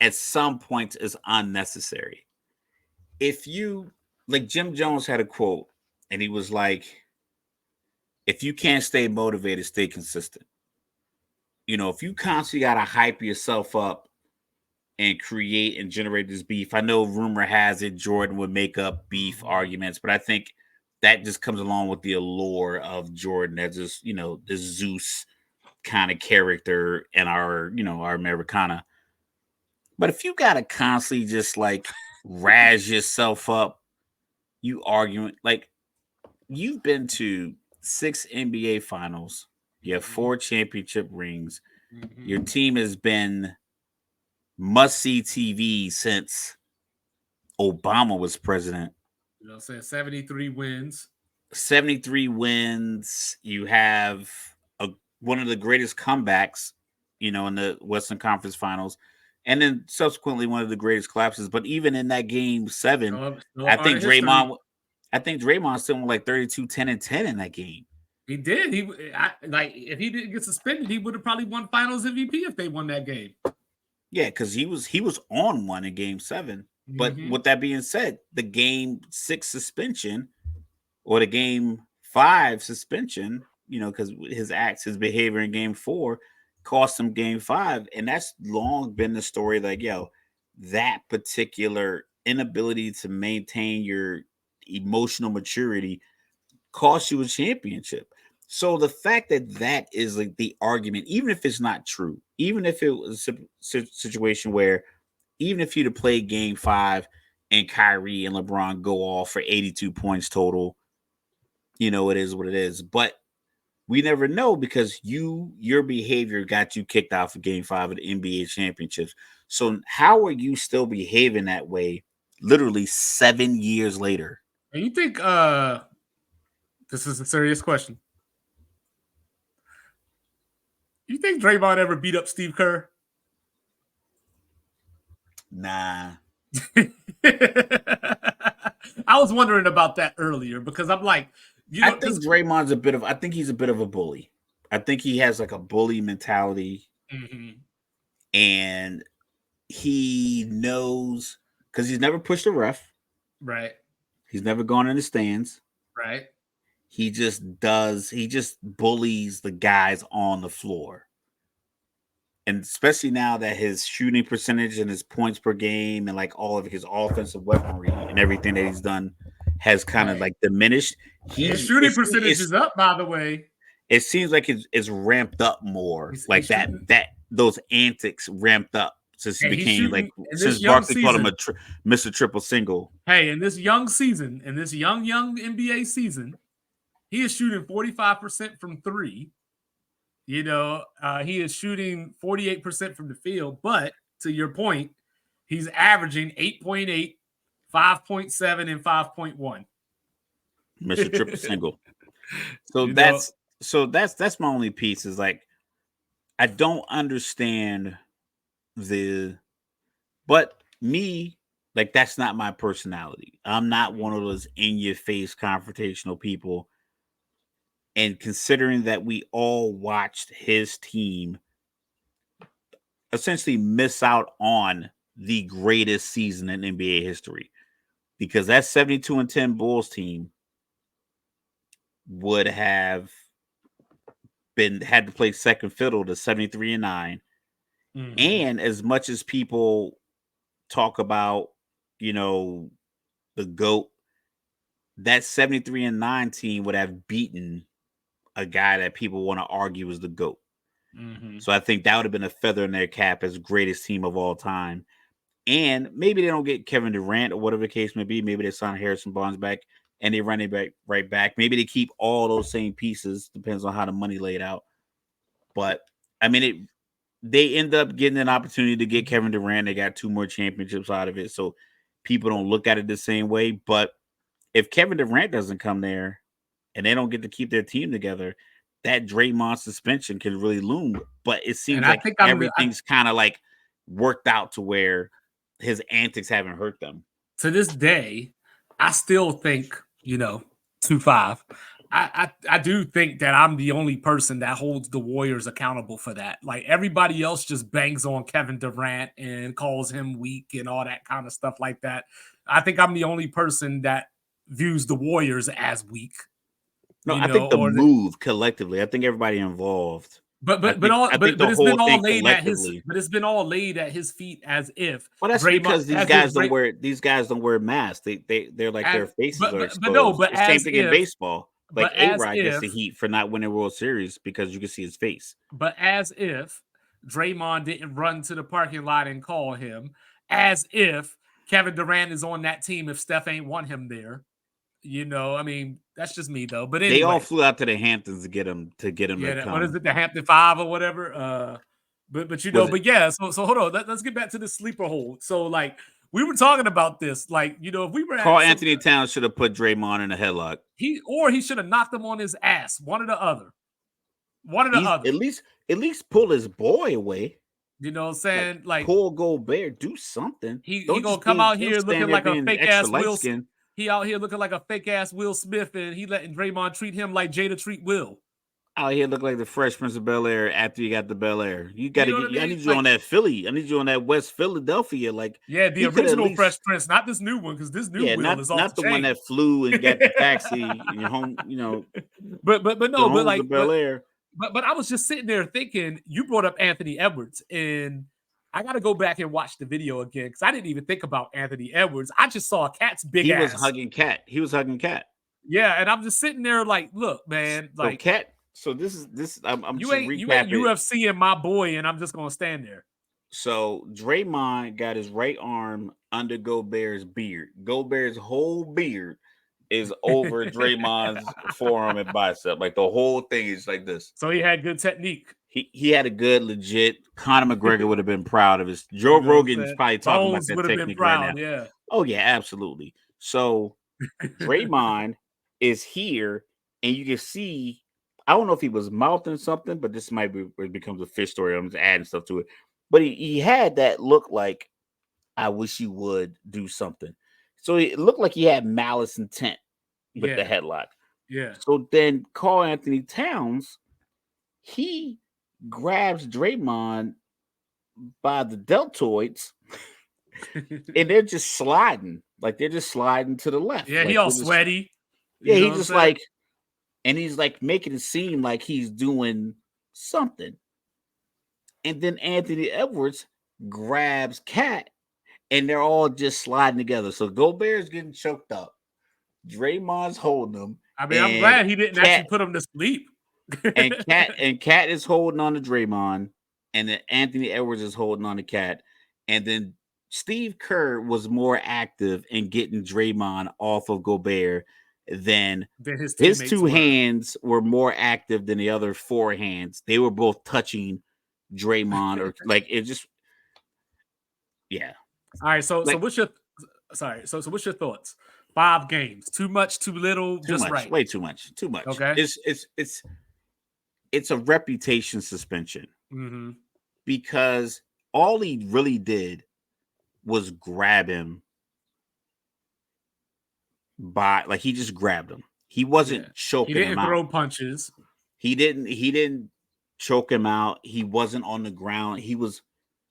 at some points is unnecessary. If you like Jim Jones had a quote and he was like, if you can't stay motivated, stay consistent. If you constantly gotta hype yourself up and create and generate this beef. I know rumor has it Jordan would make up beef Mhm. arguments, but I think that just comes along with the allure of Jordan as this, this Zeus kind of character in our Americana. But if you gotta constantly just like razz yourself up, you arguing like you've been to 6 NBA finals, you have Mhm. 4 championship rings, your Mhm. team has been must see TV since Obama was president. You know what I'm saying? 73 wins. 73 wins. You have one of the greatest comebacks, in the Western Conference Finals, and then subsequently one of the greatest collapses. But even in that game 7, Still a I part think of history. Draymond, I think Draymond still won like 32, 10, and 10 in that game. He did. Like if he didn't get suspended, he would have probably won Finals MVP if they won that game. Yeah, because he was on one in game 7. But Hmm. with that being said, the game 6 suspension or the game 5 suspension, because his behavior in game 4 cost him game 5. And that's long been the story. Like, yo, that particular inability to maintain your emotional maturity cost you a championship. So the fact that that is like the argument, even if it's not true, even if it was a situation where, even if you'd have played game 5 and Kyrie and LeBron go off for 82 points total, it is what it is. But we never know because your behavior got you kicked out for game 5 of the NBA championships. So how are you still behaving that way literally 7 years later? And you think this is a serious question. You think Draymond ever beat up Steve Kerr? Nah. I was wondering about that earlier because I'm like, I because think I think he's a bit of a bully. I think he has like a bully mentality Mhm. and he knows because he's never pushed a ref. Right, He's never gone in the stands. right. He just bullies the guys on the floor. and especially now that his shooting percentage and his points per game and like all of his offensive weaponry and everything that he's done has kind of Hey, like diminished. his shooting percentage It's is up, by the way. it seems like it's ramped up more, He's like shooting. those antics ramped up since he Hey, he's became like shooting in since this young Barkley called him a season. Mr. Triple Single. Hey, in this young season, in this young NBA season, he is shooting 45% from three. He is shooting 48% from the field. But to your point, he's averaging 8.8, 5.7, and 5.1. Mr. Triple Single. So you know, that's my only piece is like I don't understand the but me like that's not my personality. I'm not one of those in your face confrontational people. And considering that we all watched his team essentially miss out on the greatest season in NBA history, because that 72-10 Bulls team would have been had to play second fiddle to 73-9. mhm, And as much as people talk about, you know, the GOAT, that 73-9 team would have beaten a guy that people want to argue is the GOAT. mhm. So I think that would have been a feather in their cap as greatest team of all time. And maybe they don't get Kevin Durant or whatever the case may be. Maybe they sign Harrison Barnes back and they run it back right back. Maybe they keep all those same pieces. Depends on how the money laid out. But I mean, they end up getting an opportunity to get Kevin Durant. They got 2 more championships out of it, so people don't look at it the same way. But if Kevin Durant doesn't come there and they don't get to keep their team together, that Draymond suspension can really loom. But it And seems I like think everything's kind of like worked out to where his antics haven't hurt them. to this day, I still think, 2-5. I do think that I'm the only person that holds the Warriors accountable for that. Like everybody else just bangs on Kevin Durant and calls him weak and all that kind of stuff like that. I think I'm the only person that views the Warriors as weak, No, I think the or move collectively. I think everybody involved. I think but the it's whole been all thing laid at his collectively. but it's been all laid at his feet as if Well, that's Draymond because as if Dray these guys don't wear masks. They're like as their faces are but no, exposed. It's same thing in baseball. Like but as A-Rod gets the if heat for not winning World Series because you can see his face. but as if Draymond didn't run to the parking lot and call him, as if Kevin Durant is on that team if Steph ain't want him there. I mean, that's just me though. But They all anyway, flew out to the Hamptons to get him to yeah, what is come. it, the Hampton Five or whatever? Was it but yeah, so hold on. Let's get back to the sleeper hold. So like we were talking about this, like, if we were Carl at some Anthony Towns should have put Draymond in a headlock. he should have knocked him on his ass, one or the other. One or the He's other. at least pull his boy away. You know what I'm Like saying? Like pull Gobert, do something. he gonna come out Don't here stand looking there like a being fake extra ass light skinned. He out here looking like a fake ass Will Smith, and he letting Draymond treat him like Jada treat Will. Out here look like the Fresh Prince of Bel Air after you got the Bel Air. You got You to know what I get. I mean? need you Like, on that Philly. I need you on that West Philadelphia. Like yeah, the he could at original least, Fresh Prince, not this new one, because this new yeah, Will is off the not the one chain. that flew and got the taxi and your home. But The no, but homes like of Bel Air. but I was just sitting there thinking. You brought up Anthony Edwards, and I got to go back and watch the video again because I didn't even think about Anthony Edwards. I just saw a cat's big He was ass. hugging Cat. He was hugging Cat. Yeah, and I'm just sitting there like, look, man, So like Cat. So this is this. I'm you just ain't recap it. UFC and my boy, and I'm just gonna stand there. So Draymond got his right arm under Gobert's beard. Gobert's whole beard is over Draymond's forearm and bicep. Like the whole thing is like this. So he had good technique. He had a good legit. Conor McGregor would have been proud of his. Joe You know what I'm Rogan's saying? probably talking about Bones that would have been technique right now. proud. Yeah. Oh yeah, absolutely. So Draymond is here, and you can see. I don't know if he was mouthing something, but this might be where it becomes a fish story. I'm just adding stuff to it. But he had that look like I wish you would do something. So it looked like he had malice intent with the Yeah. headlock. Yeah. So then Carl Anthony Towns, he grabs Draymond by the deltoids and they're just sliding. Like they're just sliding to the left. Yeah, he Like all they're just, sweaty. yeah, You know he's what I'm just saying? like, and he's like making it seem like he's doing something. And then Anthony Edwards grabs Cat, and they're all just sliding together. So Gobert's getting choked up. Draymond's holding him, I mean, I'm and glad he didn't Cat actually put him to sleep. and Cat is holding on to Draymond, and then Anthony Edwards is holding on to Cat, and then Steve Kerr was more active in getting Draymond off of Gobert than Than his his teammates two were. hands were more active than the other four hands. They were both touching Draymond, or like it just yeah, All right, so like what's your so what's your thoughts? 5 games, too much, too little, too just much, right. way too much, too much. Okay. It's a reputation suspension Mm-hmm. because all he really did was grab him by like he just grabbed him. He Yeah. wasn't He choking him didn't out. throw punches. He didn't choke him out. He wasn't on the ground. He was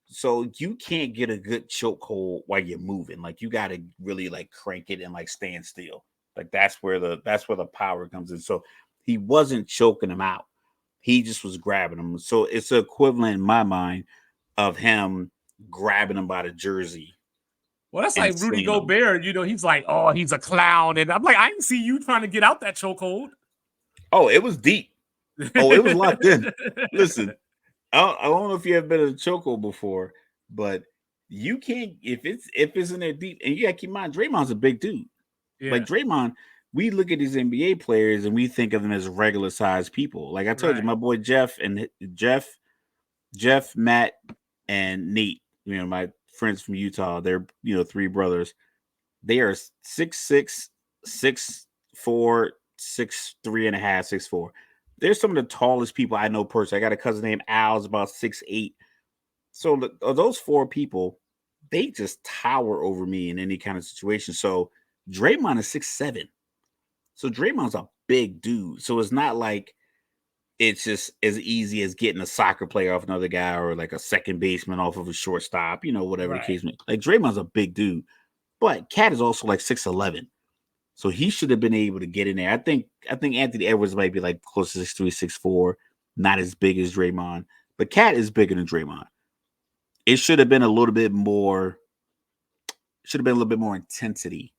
so you can't get a good chokehold while you're moving. Like you got to really like crank it and like stand still. Like that's where the power comes in. So he wasn't choking him out. He just was grabbing him. So it's the equivalent in my mind of him grabbing him by the jersey Well, that's and like Rudy slinging him. Gobert. He's like, oh, he's a clown, and I'm like, I didn't see you trying to get out that chokehold. Oh, it was deep. Oh, it was locked in. Listen, I don't know if you have been in a chokehold before, but you can't if it's in there deep, and you gotta keep in mind Draymond's a big dude. Like Yeah. Draymond, we look at these NBA players and we think of them as regular sized people. Like I told you, Right. my boy Jeff, Matt, and Nate, my friends from Utah, they're three brothers. They are 6'6", 6'4", 6'3" and a half, 6'4". They're some of the tallest people I know personally. I got a cousin named Al, is about 6'8". So those four people, they just tower over me in any kind of situation. So Draymond is 6'7". So Draymond's a big dude. So it's not like it's just as easy as getting a soccer player off another guy or like a second baseman off of a shortstop, whatever the Right. case may be. Like Draymond's a big dude. But Cat is also like 6'11". So he should have been able to get in there. I think Anthony Edwards might be like close to 6'3", 6'4", not as big as Draymond. But Cat is bigger than Draymond. It should have been a little bit more intensity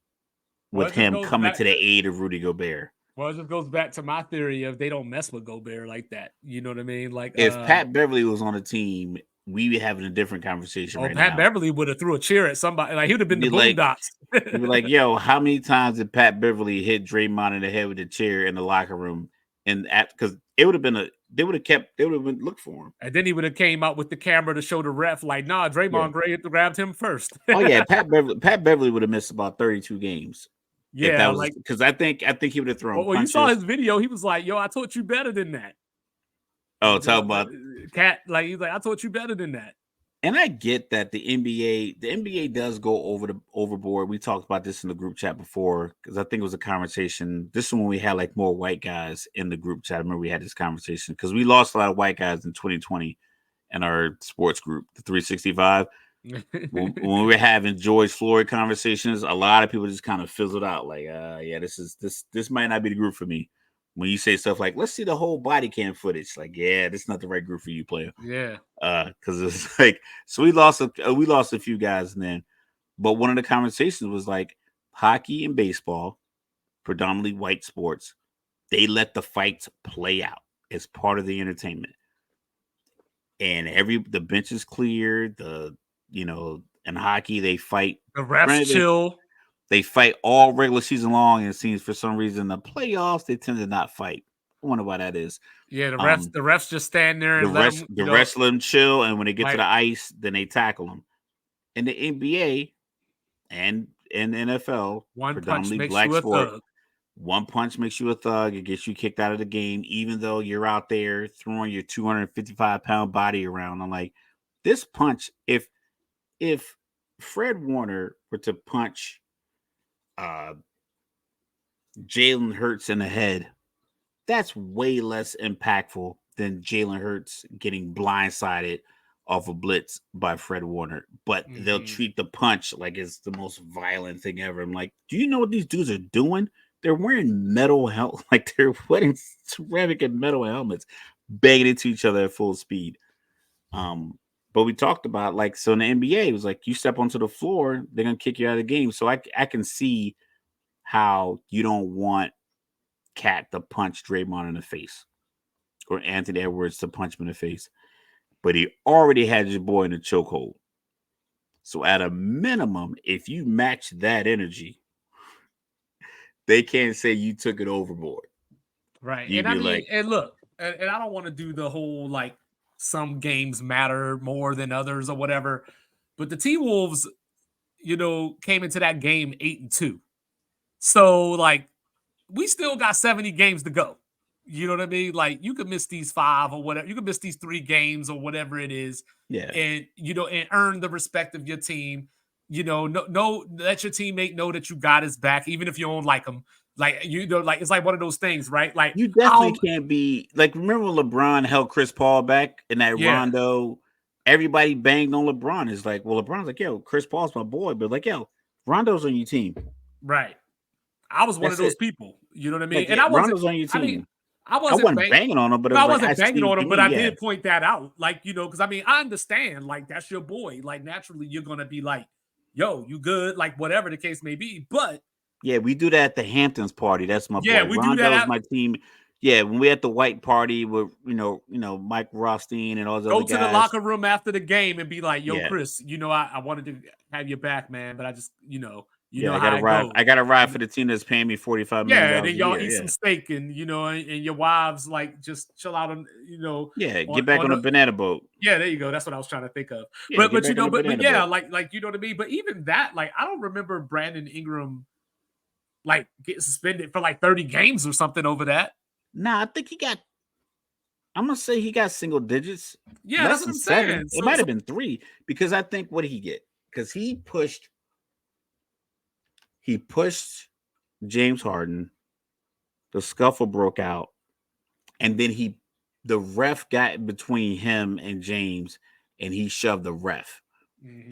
Well, with it just him goes coming to back. the aid of Rudy Gobert. Well, it just goes back to my theory of they don't mess with Gobert like that. You know what I mean? Like, If Pat Beverly was on the team, we would be having a different conversation oh, right Pat now. Beverly would have threw a chair at somebody. Like he would have been the Be like, Boondocks. you'd be like, yo, how many times did Pat Beverly hit Draymond in the head with a chair in the locker room? And because it would have been they would have been look for him. And then he would have came out with the camera to show the ref, like, nah, Yeah. Draymond grabbed him first. Oh yeah, Pat Beverly would have missed about 32 games if that Yeah, was like, because I think he would have thrown well, you saw punches. his video. He was like, yo, I taught you better than that. Oh, tell about. Cat, like, he's like, I taught you better than that. And I get that the NBA does go overboard. We talked about this in the group chat before because I think it was a conversation. This is when we had like more white guys in the group chat. I remember we had this conversation because we lost a lot of white guys in 2020 in our sports group, the 365. When we were having George Floyd conversations, a lot of people just kind of fizzled out. Like, yeah, this might not be the group for me. When you say stuff like, "Let's see the whole body cam footage," like, yeah, this is not the right group for you, player. Yeah. Because it's like, so we lost a few guys, and then, but one of the conversations was like hockey and baseball, predominantly white sports. They let the fights play out as part of the entertainment, and the bench is clear. In hockey they fight. The refs Granted, chill. they fight all regular season long, and it seems for some reason the playoffs they tend to not fight. I wonder why that is. Yeah, Um, the refs just stand there the and let rest them, the rest let them chill, and when they get to like the ice, then they tackle them. In the NBA and in the NFL, one punch predominantly makes black you a sport, thug. one punch makes you a thug. It gets you kicked out of the game, even though you're out there throwing your 255-pound body around. I'm like, this punch, if Fred Warner were to punch uh, Jalen Hurts in the head, that's way less impactful than Jalen Hurts getting blindsided off a blitz by Fred Warner. But they'll Hmm. treat the punch like it's the most violent thing ever. I'm like, do you know what these dudes are doing? They're wearing like they're wearing ceramic and metal helmets, banging into each other at full speed. Um, but we talked about like so in the NBA, it was like you step onto the floor, they're gonna kick you out of the game. So I can see how you don't want Cat to punch Draymond in the face or Anthony Edwards to punch him in the face, but he already had your boy in a chokehold. So at a minimum, if you match that energy, they can't say you took it overboard. Right. You'd And I be mean, like, and look, and I don't want to do the whole like some games matter more than others or whatever. But the T Wolves, came into that game 8-2. So like we still got 70 games to go. You know what I mean? Like you could miss these five or whatever. You could miss these 3 games or whatever it is, yeah, and and earn the respect of your team. No, let your teammate know that you got his back, even if you don't like him. Like like it's like one of those things, right? Like you definitely I'll can't be like. Remember when LeBron held Chris Paul back in that yeah, Rondo? Everybody banged on LeBron. It's like, well, LeBron's like, yo, Chris Paul's my boy, but like, yo, Rondo's on your team. right. I was one of That's those it. people. You know what I mean? Like, And yeah, I wasn't. Rondo's on your I mean, team. I I wasn't wasn't bang. banging on him, but it No, I was like, I wasn't see banging what on you him, but I mean. Yeah, did point that out. Like, because I mean, I understand, like, that's your boy. Like, naturally, you're gonna be like, yo, you good, like whatever the case may be. But yeah, we do that at the Hamptons party. That's my yeah, boy. we do that Rondo's at my team. Yeah, when we at the white party with Mike Rothstein and all those other go to the guys. locker room after the game and be like, yo, Yeah, Chris, I wanted to have your back, man, but I just, you yeah, know I got how to it ride. goes. I got to ride And for the team that's paying me $45 million yeah, and then a y'all year. eat some Yeah, steak and and your wives like just chill out on yeah, on get back on on a the banana boat. yeah, there you go. That's what I was trying to think of. Yeah, But get but back on a but banana yeah, boat. like you know what I mean. But even that, like, I don't remember Brandon Ingram like getting suspended for like 30 games or something over that. Nah, I think he got. I'm gonna say he got single digits, Yeah, that's less what than I'm seven. saying. It So might so have been three because I think what did he get? Because he pushed James Harden. The scuffle broke out, and then the ref got between him and James, and he shoved the ref.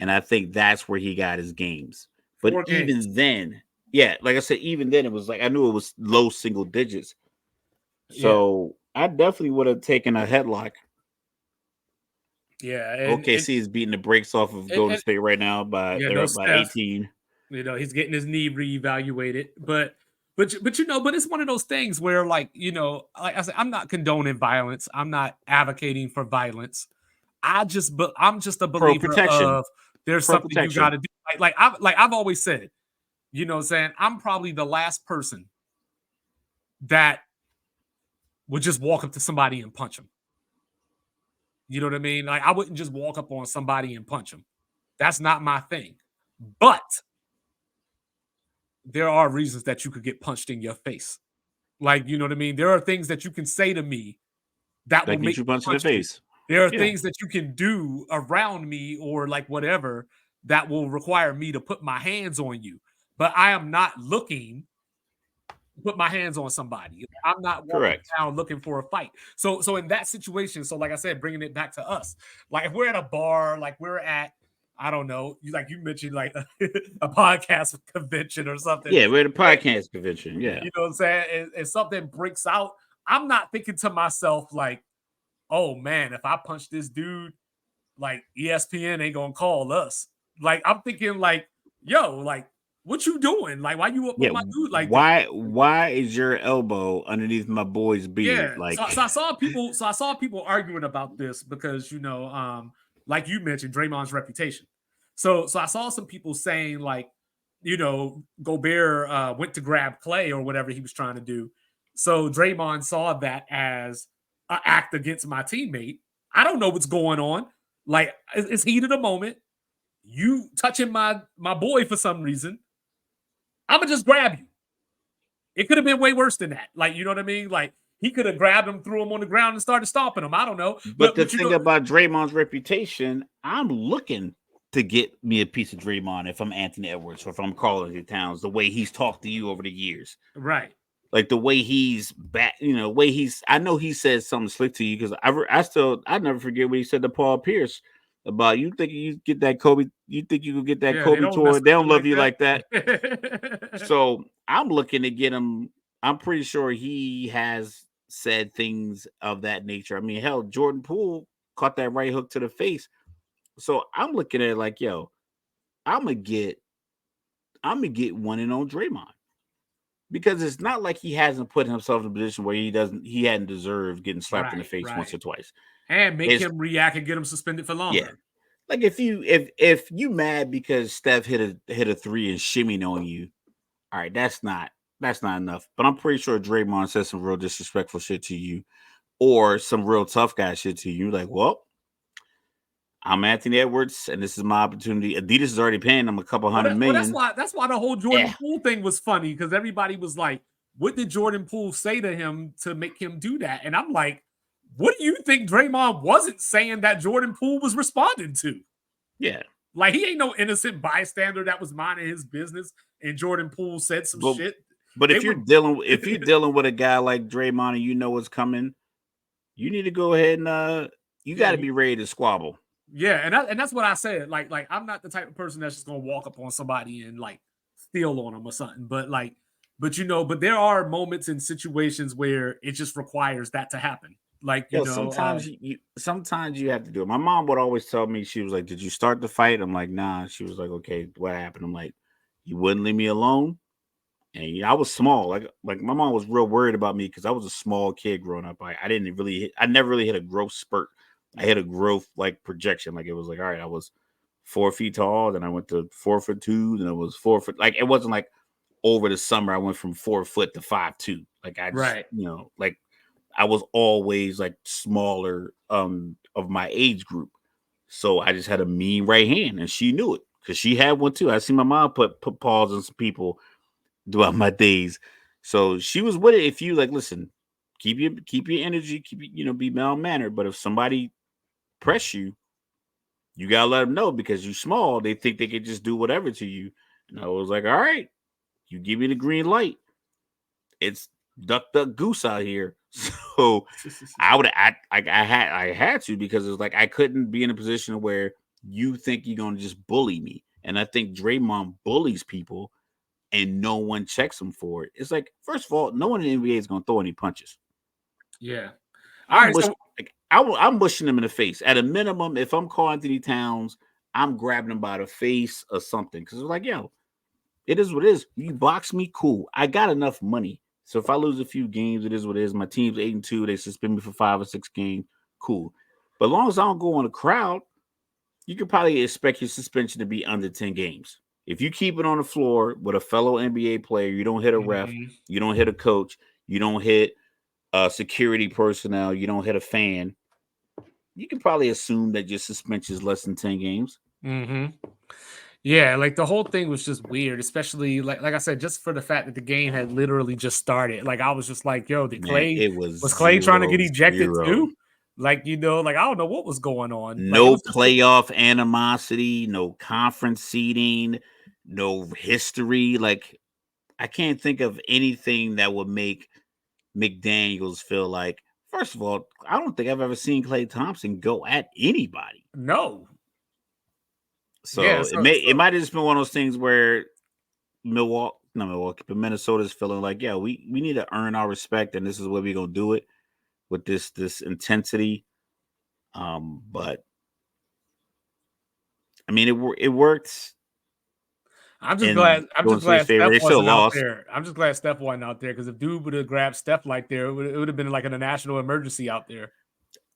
And mhm, I think that's where he got his games. But 4 games. even then, yeah, like I said, even then it was like I knew it was low single digits. Yeah, So I definitely would have taken a headlock. yeah, OKC is beating the brakes off of Golden and State right now by yeah, they're no up by Steph. 18. He's getting his knee reevaluated, but but it's one of those things where like like I said, I'm not condoning violence. I'm not advocating for violence. I'm just a Pro believer protection. of there's Pro something you got protection. to do. Like I've always said, what I'm saying, I'm probably the last person that would just walk up to somebody and punch them. You know what I mean? Like I wouldn't just walk up on somebody and punch them. That's not my thing. But there are reasons that you could get punched in your face. Like, you know what I mean? There are things that you can say to me that will That make gets you me punched in the punch you. face. There are Yeah. things that you can do around me or like whatever that will require me to put my hands on you. But I am not looking to put my hands on somebody. I'm not walking Correct. down looking for a fight. So in that situation, so like I said, bringing it back to us, like if we're at a bar, like we're at, I don't know, you mentioned like a podcast convention or something. Yeah, we're at a podcast convention. Yeah. You know what I'm saying? And something breaks out. I'm not thinking to myself like, oh man, if I punch this dude, like ESPN ain't gonna call us. Like I'm thinking like, yo, like what you doing? Like why you up Yeah. on my dude like that? Why is your elbow underneath my boy's beard? Yeah. So, Like, so I saw people. So I saw people arguing about this because like you mentioned, Draymond's reputation. So I saw some people saying like, Gobert went to grab Clay or whatever he was trying to do. So Draymond saw that as an act against my teammate. I don't know what's going on. Like it's heat of the moment. You touching my boy for some reason. I'm gonna just grab you. It could have been way worse than that. Like, you know what I mean? Like, he could have grabbed him, threw him on the ground, and started stomping him. I don't know, but but the thing about Draymond's reputation, I'm looking to get me a piece of Draymond if I'm Anthony Edwards or if I'm Carl Towns, the way he's talked to you over the years. right, Like the way he's back, way he's. I know he said something slick to you because I never forget what he said to Paul Pierce about you think you get that Kobe, you think you could get that yeah, they Kobe don't mess tour. with They don't you love like you like that. that. So I'm looking to get him. I'm pretty sure he has said things of that nature. I mean, hell, Jordan Poole caught that right hook to the face. So I'm looking at it like, yo, I'm gonna get one in on Draymond because it's not like he hasn't put himself in a position where he hadn't deserved getting slapped in the Right, face once right. or twice. And make It's him react and get him suspended for yeah. longer. Like if you mad because Steph hit a three and shimmied on you, all right, that's not enough. But I'm pretty sure Draymond said some real disrespectful shit to you or some real tough guy shit to you. Like, well, I'm Anthony Edwards, and this is my opportunity. Adidas is already paying them a couple Well, hundred that's million. why the whole Yeah, Jordan Poole thing was funny because everybody was like, "What did Jordan Poole say to him to make him do that?" And I'm like, "What do you think Draymond wasn't saying that Jordan Poole was responding to? yeah. Like, he ain't no innocent bystander that was minding his business, and Jordan Poole said some But shit. but They if you're were, dealing with a guy like Draymond and you know what's coming, you need to go ahead and you yeah, got to be ready to squabble. yeah, and that's what I said. Like I'm not the type of person that's just gonna walk up on somebody and like steal on them or something. But there are moments and situations where it just requires that to happen. Like Yo, sometimes you have to do it. My mom would always tell me, she was like, "Did you start the fight?" I'm like, "Nah." She was like, "Okay, what happened?" I'm like, "You wouldn't leave me alone." And I was small. Like my mom was real worried about me because I was a small kid growing up. I never really hit a growth spurt. I hit a growth like projection. Like it was like, all right, I was 4 feet tall, then I went to 4'2", then I was 4 foot. Like it wasn't like over the summer I went from 4 foot to 5'2". Like I just, right, like I was always like smaller of my age group. So I just had a mean right hand and she knew it because she had one too. I see my mom put paws on some people throughout my days. So she was with it. If you like, listen, keep your energy, be mal mannered. But if somebody press you, you gotta let them know because you're small. They think they can just do whatever to you. And I was like, all right, you give me the green light. It's duck goose out here. So I would act like I had to because it's like I couldn't be in a position where you think you're gonna just bully me. And I think Draymond bullies people and no one checks him for it. It's like, first of all, no one in the NBA is going to throw any punches. yeah. All I'm right, mush, so like I'm mushing him in the face. At a minimum, if I'm calling Anthony Towns, I'm grabbing him by the face or something because it's like, yo, it is what it is. You box me, cool. I got enough money, so if I lose a few games, it is what it is. My team's 8-2. They suspend me for 5 or 6 games, cool. But as long as I don't go on a crowd, you could probably expect your suspension to be under 10 games. If you keep it on the floor with a fellow NBA player, you don't hit a ref, mhm, you don't hit a coach, you don't hit security personnel, you don't hit a fan, you can probably assume that your suspension is less than 10 games. mhm. Yeah, like the whole thing was just weird, especially like I said, just for the fact that the game had literally just started. Like I was just like, yo, Man, it Was was Clay trying to get zero ejected zero. too? Like, like I don't know what was going on. Like it No was just playoff animosity, no conference seeding, no history. Like, I can't think of anything that would make McDaniels feel like, first of all, I don't think I've ever seen Klay Thompson go at anybody. no. Yeah, So it so may it so might have just been one of those things where Milwaukee, but Minnesota's feeling like, yeah, we need to earn our respect, and this is where we're gonna do it with this intensity. But I mean, it worked in I'm Golden just State's glad favor. Steph They still wasn't out lost. there. I'm just glad Steph wasn't out there because if dude would have grabbed Steph like there, it would have been like a national emergency out there.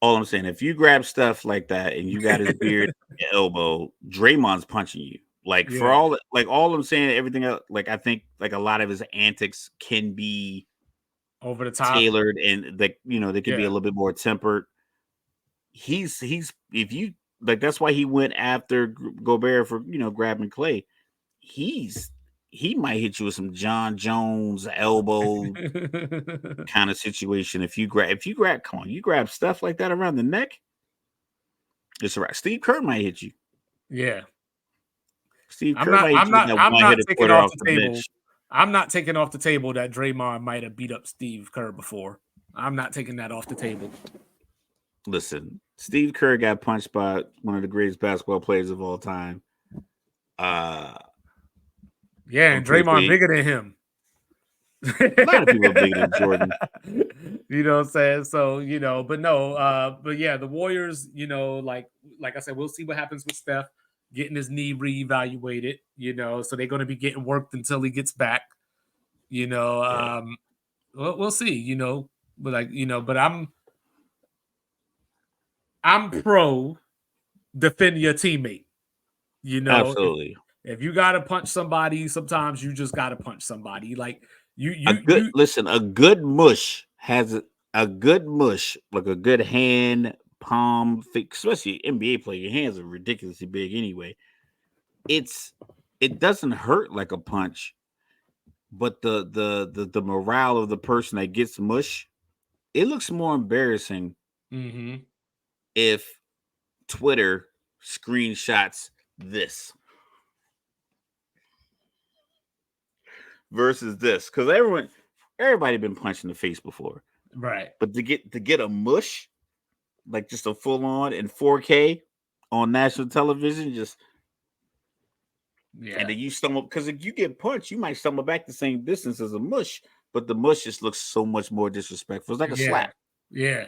All I'm saying, if you grab stuff like that and you got his beard, your elbow, Draymond's punching you. Like for Yeah, all I'm saying, everything else, like I think like a lot of his antics can be over the top. tailored and like they can be a Yeah. little bit more tempered. He's if you like that's why he went after Gobert for grabbing Clay. He's he might hit you with some John Jones elbow kind of situation if you grab come on you grab stuff like that around the neck. It's right. Steve Kerr might hit you. Yeah. Steve Kerr might hit you with that I'm not one-headed taking quarter off off the the table. bench. I'm not taking off the table that Draymond might have beat up Steve Kerr before. I'm not taking that off the table. Listen, Steve Kerr got punched by one of the greatest basketball players of all time. Uh, Yeah, I'm and pretty sure Draymond bigger than him. a lot of people are bigger than Jordan. You know what I'm saying? So, but no, but yeah, the Warriors, like I said, we'll see what happens with Steph getting his knee reevaluated, so they're gonna be getting worked until he gets back, you know. Yeah, We'll see, but but I'm pro defend your teammate. If absolutely. you gotta punch somebody, sometimes you just gotta punch somebody. Like you A you good you listen, a good mush has a good mush, like a good hand palm especially NBA player. Your hands are ridiculously big anyway. It's it doesn't hurt like a punch, but the morale of the person that gets mush, it looks more embarrassing mm-hmm. if Twitter screenshots this versus this because everybody been punched in the face before, Right. but to get a mush like just a full on in 4K on national television, just and Yeah. then you stumble because if you get punched, you might stumble back the same distance as a mush, but the mush just looks so much more disrespectful. It's like a Yeah. slap. Yeah.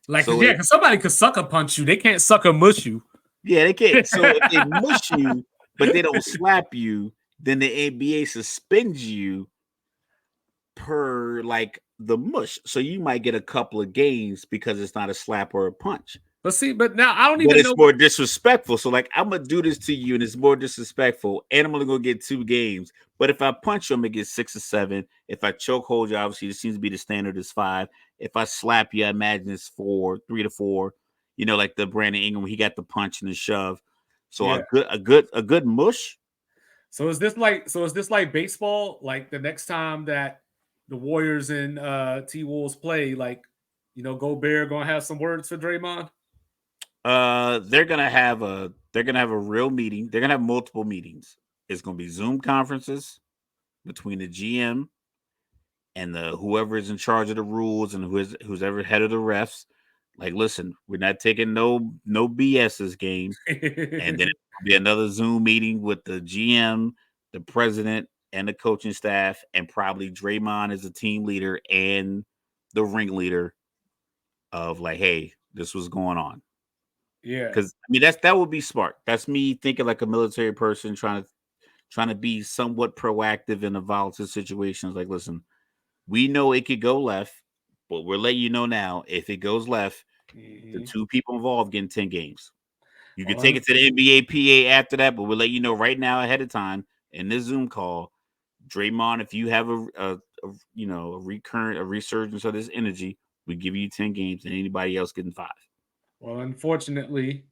Like, So yeah, because somebody could sucker punch you. They can't sucker mush you. yeah, they can't. So if they mush you, but they don't slap you, then the NBA suspends you per like the mush. So you might get a couple of games because it's not a slap or a punch. But see, but now I don't But even it's know. more disrespectful. So like I'm gonna do this to you, and it's more disrespectful, and I'm only gonna get 2 games. But if I punch you, I'm gonna get 6 or 7. If I choke hold you, obviously it seems to be the standard is 5. If I slap you, I imagine it's 4, 3 to 4. Like the Brandon Ingram, he got the punch and the shove. So a Yeah. good mush. So is this like baseball? Like the next time that the Warriors and T Wolves play, like, Gobert gonna have some words for Draymond? They're gonna have a real meeting. They're gonna have multiple meetings. It's gonna be Zoom conferences between the GM and the whoever is in charge of the rules and who's ever head of the refs. Like, listen, we're not taking no BS this game. And then it'll be another Zoom meeting with the GM, the president, and the coaching staff, and probably Draymond as a team leader and the ringleader of like, hey, this was going on. Yeah. Because I mean that would be smart. That's me thinking like a military person trying to be somewhat proactive in a volatile situations. Like, listen, we know it could go left, but we're letting you know now. If it goes left, the Mhm. 2 people involved getting 10 games. You can Well, take it to the NBA PA after that, but we'll let you know right now ahead of time in this Zoom call, Draymond. If you have a recurrent a resurgence of this energy, we give you 10 games, and anybody else getting 5. unfortunately,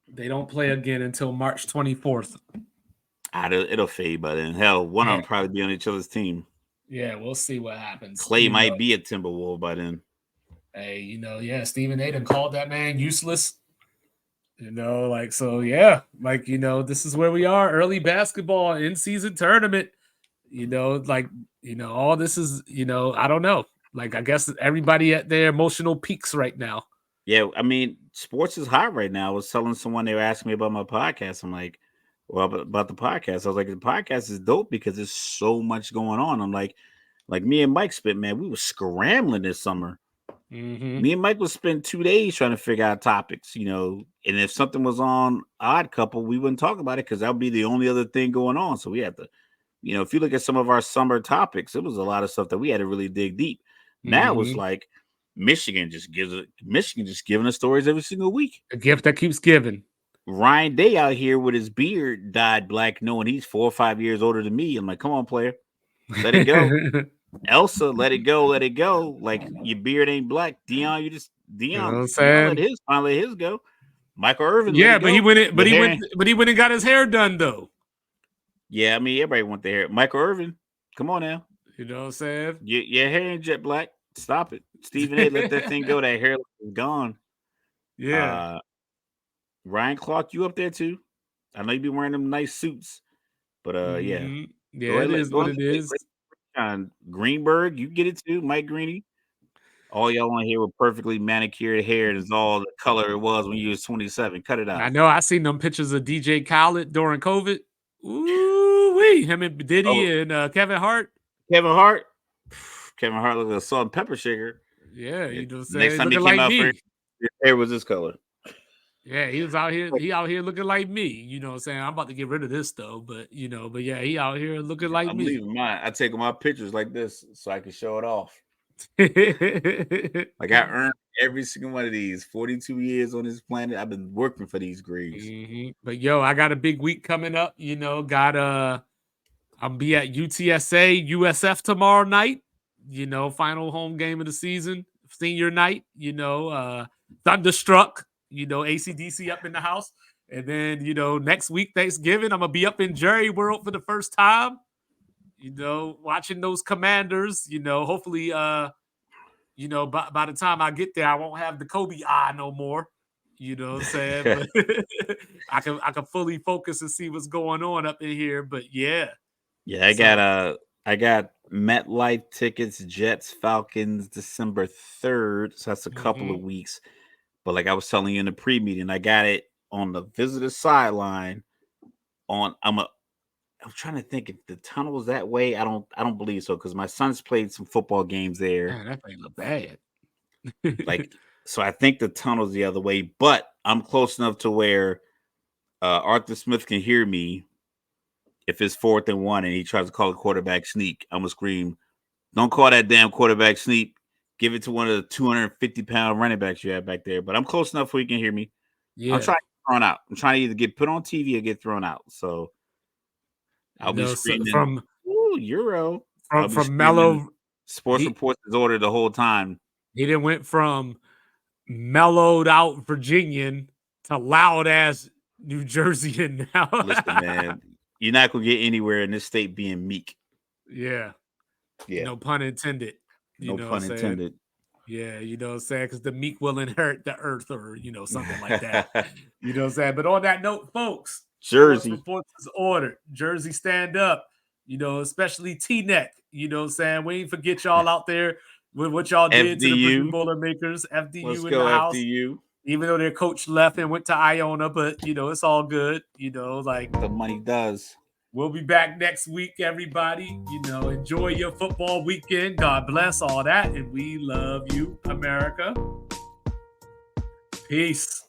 they don't play again until March 24th. It'll fade by then. Hell, one of Yeah. them probably be on each other's team. Yeah, we'll see what happens. Clay might be a Timberwolf by then. Hey, yeah, Stephen A done called that man useless. Like, so yeah, like, this is where we are, early basketball, in season tournament, like, all this is, I don't know. Like, I guess everybody at their emotional peaks right now. Yeah, I mean, sports is hot right now. I was telling someone they were asking me about my podcast. I'm like, well, about the podcast. I was like, the podcast is dope because there's so much going on. I'm like me and Mike spent, man, we were scrambling this summer. Mm-hmm. Me and Mike would spend 2 days trying to figure out topics, and if something was on Odd Couple, we wouldn't talk about it because that would be the only other thing going on. So we had to, if you look at some of our summer topics, it was a lot of stuff that we had to really dig deep. Now it's Mm-hmm. like Michigan just giving us stories every single week. A gift that keeps giving. Ryan Day out here with his beard dyed black, knowing he's 4 or 5 years older than me. I'm like, come on, player, let it go. Elsa, let it go, let it go. Like your beard ain't black. Dion, You know what I'm Dion let saying? his go. Michael Irvin, let it Yeah, but he go. went it, but Your he went, hair. but he went and got his hair done though. Yeah, I mean everybody want their hair. Michael Irvin, come on now. You know what I'm saying? Your hair ain't jet black. Stop it. Stephen A, let that thing go. That hair is gone. Yeah. Uh Ryan Clark, you up there too? I know you be wearing them nice suits, but yeah. Hmm. Yeah, it is Go what ahead, it is. Greenberg, you get it too, Mike Greeny. All y'all on here with perfectly manicured hair and it's all the color it was when you was 27. Cut it I out. know I seen them pictures of DJ Khaled during COVID. Ooh wee, him and Oh, Diddy and Kevin Hart. Kevin Hart. Kevin Hart look like a salt and pepper shaker. Yeah, you know what I'm Next saying? time he Looking came like out for me. his hair was this color. Yeah, he was out here. He out here looking like me. You know what I'm saying? I'm about to get rid of this though, but yeah, he out here looking like I'm me. leaving mine. I take my pictures like this so I can show it off. Like I earned every single one of these 42 years on this planet. I've been working for these grades. But yo, I got a big week coming up. Got I'll be at UTSA USF tomorrow night. Final home game of the season, senior night. Thunderstruck. ACDC up in the house, and then next week Thanksgiving I'm gonna be up in Jerry World for the first time. Watching those Commanders. Hopefully, by the time I get there, I won't have the Kobe eye no more. You know what I'm saying? But I can fully focus and see what's going on up in here. But yeah. Yeah, So I got MetLife tickets, Jets, Falcons, December 3rd. So that's a couple of mhm. weeks. But like I was telling you in the pre-meeting, I got it on the visitor sideline. I'm trying to think if the tunnel's that way. I don't believe so because my son's played some football games there. Man, that thing look bad. Like so I think the tunnel's the other way, but I'm close enough to where Arthur Smith can hear me if it's 4th and 1 and he tries to call a quarterback sneak. I'm gonna scream, "Don't call that damn quarterback sneak. Give it to one of the 250-pound running backs you have back there." But I'm close enough where you can hear me. I'm Yeah. trying to get thrown out. I'm trying to either get put on TV or get thrown out. So I'll be So screaming, from "Ooh, Euro!" I'll from be from screaming Mellow, sports he reports is ordered the whole time. he didn't went from mellowed out Virginian to loud ass New Jerseyan now. Listen, man, you're not gonna get anywhere in this state being meek. Yeah. Yeah, No pun intended. You no know what I'm pun saying? intended. Yeah, you know what I'm saying? Because the meek will inherit the earth or, something like that. You know what I'm saying? But on that note, folks, sports Jersey, reports is ordered. Jersey stand up, especially T-Neck. You know what I'm saying? We ain't forget y'all out there with what y'all did to the Brick FDU. Bowler makers, Let's FDU in the go, house. FDU. Even though their coach left and went to Iona, but it's all good. Like The money does. we'll be back next week, everybody. Enjoy your football weekend. God bless all that. And we love you, America. Peace.